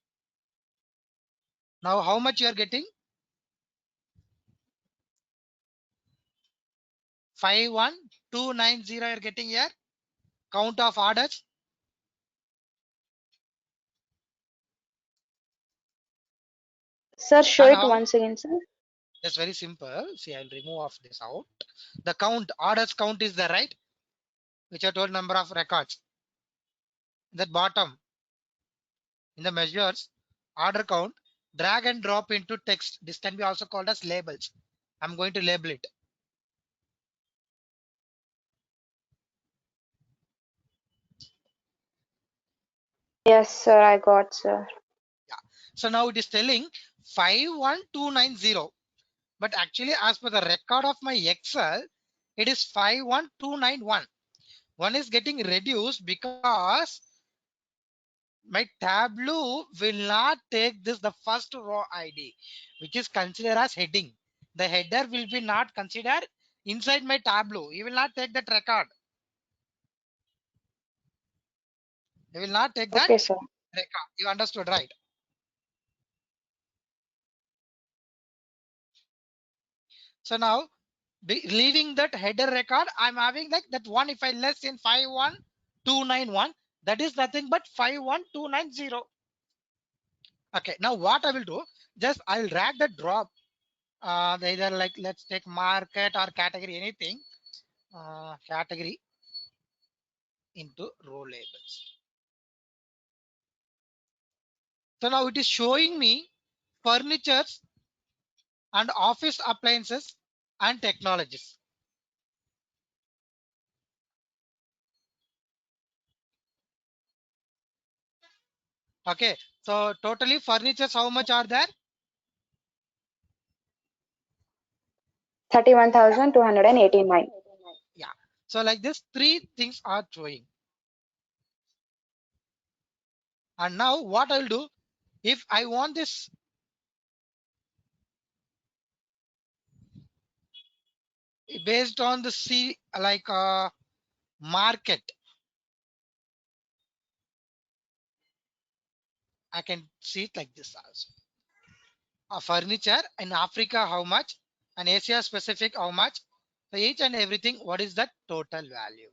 Now how much you are getting? 51290 you are getting here. Count of orders. Sir, show And it how? once again, sir. That's very simple. See, I'll remove off this out. The count, orders count is the right, which I told number of records. That bottom, in the measures, order count, drag and drop into text. This can be also called as labels. I'm going to label it. Yes, sir, I got, sir. Yeah. So now it is telling 51290. But actually, as per the record of my Excel, it is 51291. One is getting reduced because my Tableau will not take this the first row ID, which is considered as heading. The header will be not considered inside my Tableau. You will not take that record. You will not take that Okay, sir. record. You understood, right? So now leaving that header record, I'm having like that one. If I less in 51291, that is nothing but 51290. Okay, now what I will do, just I'll drag the drop, either like let's take market or category, anything, category into row labels. So now it is showing me furnitures and office appliances and technologies. Okay, so totally furnitures, how much are there? 31,289. Yeah, so like this, three things are showing. And now what I'll do, if I want this based on the C, like market, I can see it like this also. Furniture in Africa, how much? And Asia specific, how much? So each and everything, what is the total value?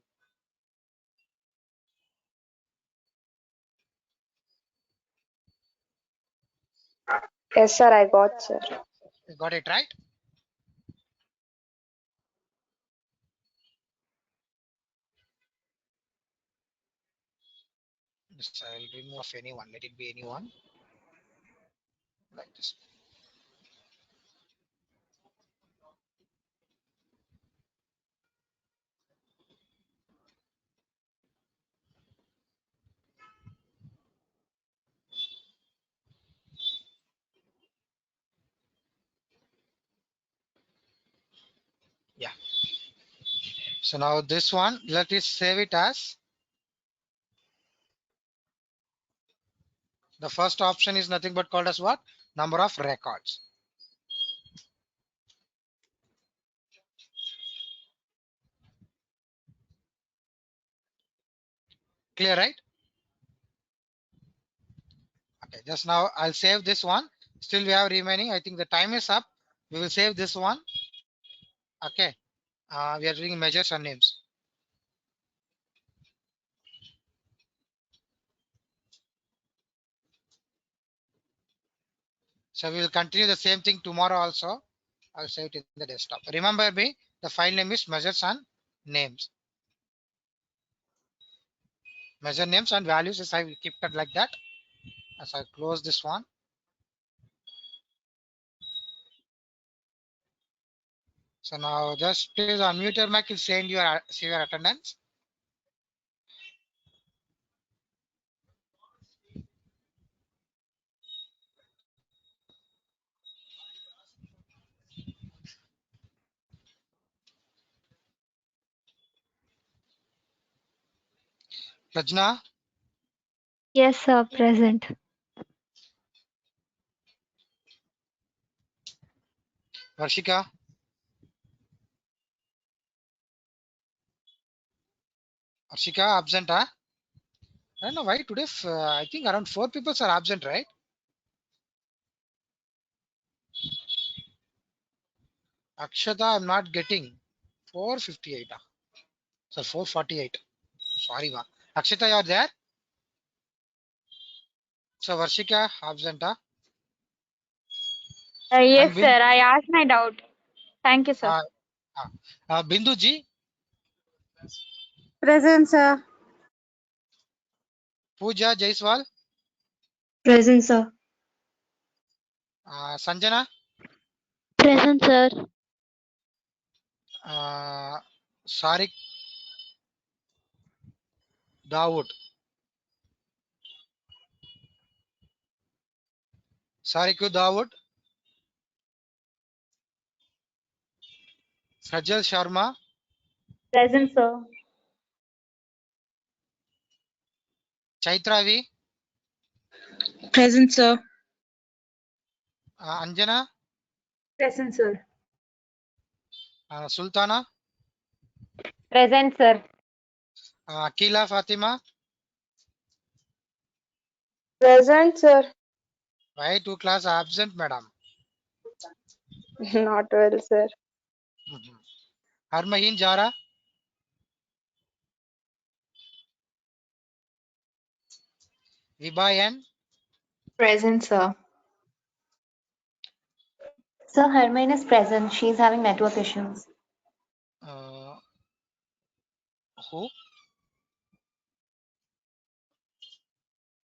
Yes, sir, I got, sir. You got it right? Yes, I'll remove anyone. Let it be anyone. Like this. Yeah. So now this one, let us save it as. The first option is nothing but called as what? Number of records. Clear, right? Okay, just now I'll save this one. Still we have remaining. I think the time is up. We will save this one. Okay. We are doing measures and names. So we will continue the same thing tomorrow also. I'll save it in the desktop. Remember me, the file name is measures and names. Measure names and values is I will keep it like that. As I close this one. So now just please unmute your mic and send your see your attendance. Rajna, Yes, sir. Present. Varshika, absent, huh? I don't know why today. I think around 4 people are absent, right? Akshata, I'm not getting 458. So 448. Sorry, ma. Akshata, you're there. So Varshika, absent, huh? Yes, And sir. I asked my doubt. Thank you, sir. uh, Bindu ji, Present, sir. Pooja Jaiswal, Present, sir. Sanjana, Present, sir. Sarik Dawood, Sariku Dawood, Sajal Sharma, Present, sir. Chaitravi, Present, sir. Anjana, Present, sir. Sultana, Present, sir. Akila Fatima. Present, sir. Why 2 class absent, madam? Not well, sir. Harmahin Jara, Vibayan, Present, sir. Sir, Hermione is present. She's having network issues. uh, who?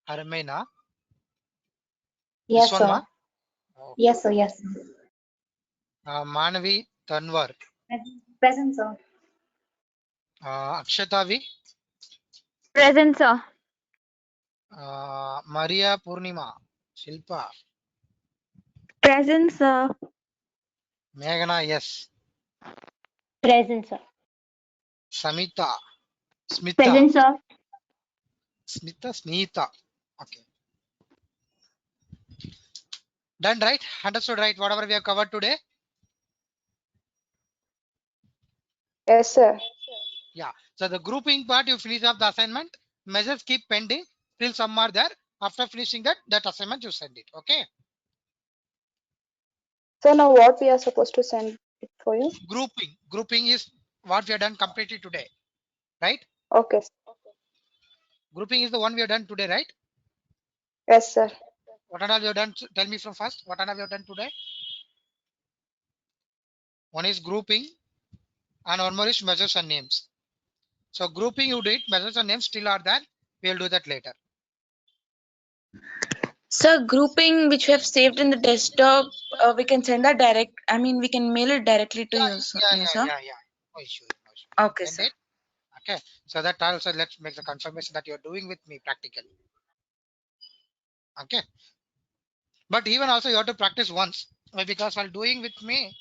Harmaina. This Yes, one, sir. ma. Oh. Yes, sir. Yes, sir. Manavi Tanwar, Present, sir. Akshatavi, Present, sir. Maria Purnima, Shilpa, Present, sir. Meghana, yes, Present, sir. Samita, Smita, Present, sir. Smita. Okay. Done, right? Understood, right? Whatever we have covered today. Yes, sir. Yeah. So the grouping part, you finish off the assignment. Measures keep pending till some are there. After finishing that assignment, you send it. Okay. So now what we are supposed to send it for you? Grouping is what we have done completely today, right? Okay. Grouping is the one we have done today, right? Yes, sir. What all we have done? Tell me from first. What all we have done today? One is grouping and one more is measures and names. So grouping you did, measures and names still are there. We will do that later. Sir, grouping which we have saved in the desktop, we can send that direct. I mean, we can mail it directly to you, sir. Yeah. No issue. Okay, Send sir. it. Okay. So that also let's make the confirmation that you are doing with me practically. Okay. But even also you have to practice once because while doing with me,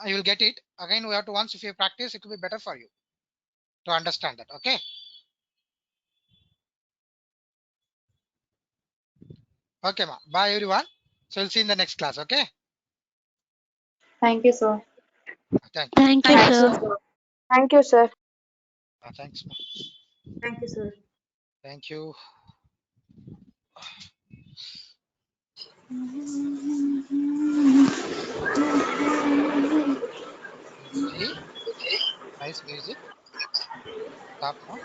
you will get it. Again, we have to once if you practice, it will be better for you to understand that. Okay. Okay, ma. Bye everyone. So we'll see in the next class. Okay. Thank you, sir. Thank you. Thank you, Thank you, Thank you, sir. sir. sir. Thank you, sir. Thanks, ma. Thank you, sir. Thank you. Bindu ji, nice music. Stop now.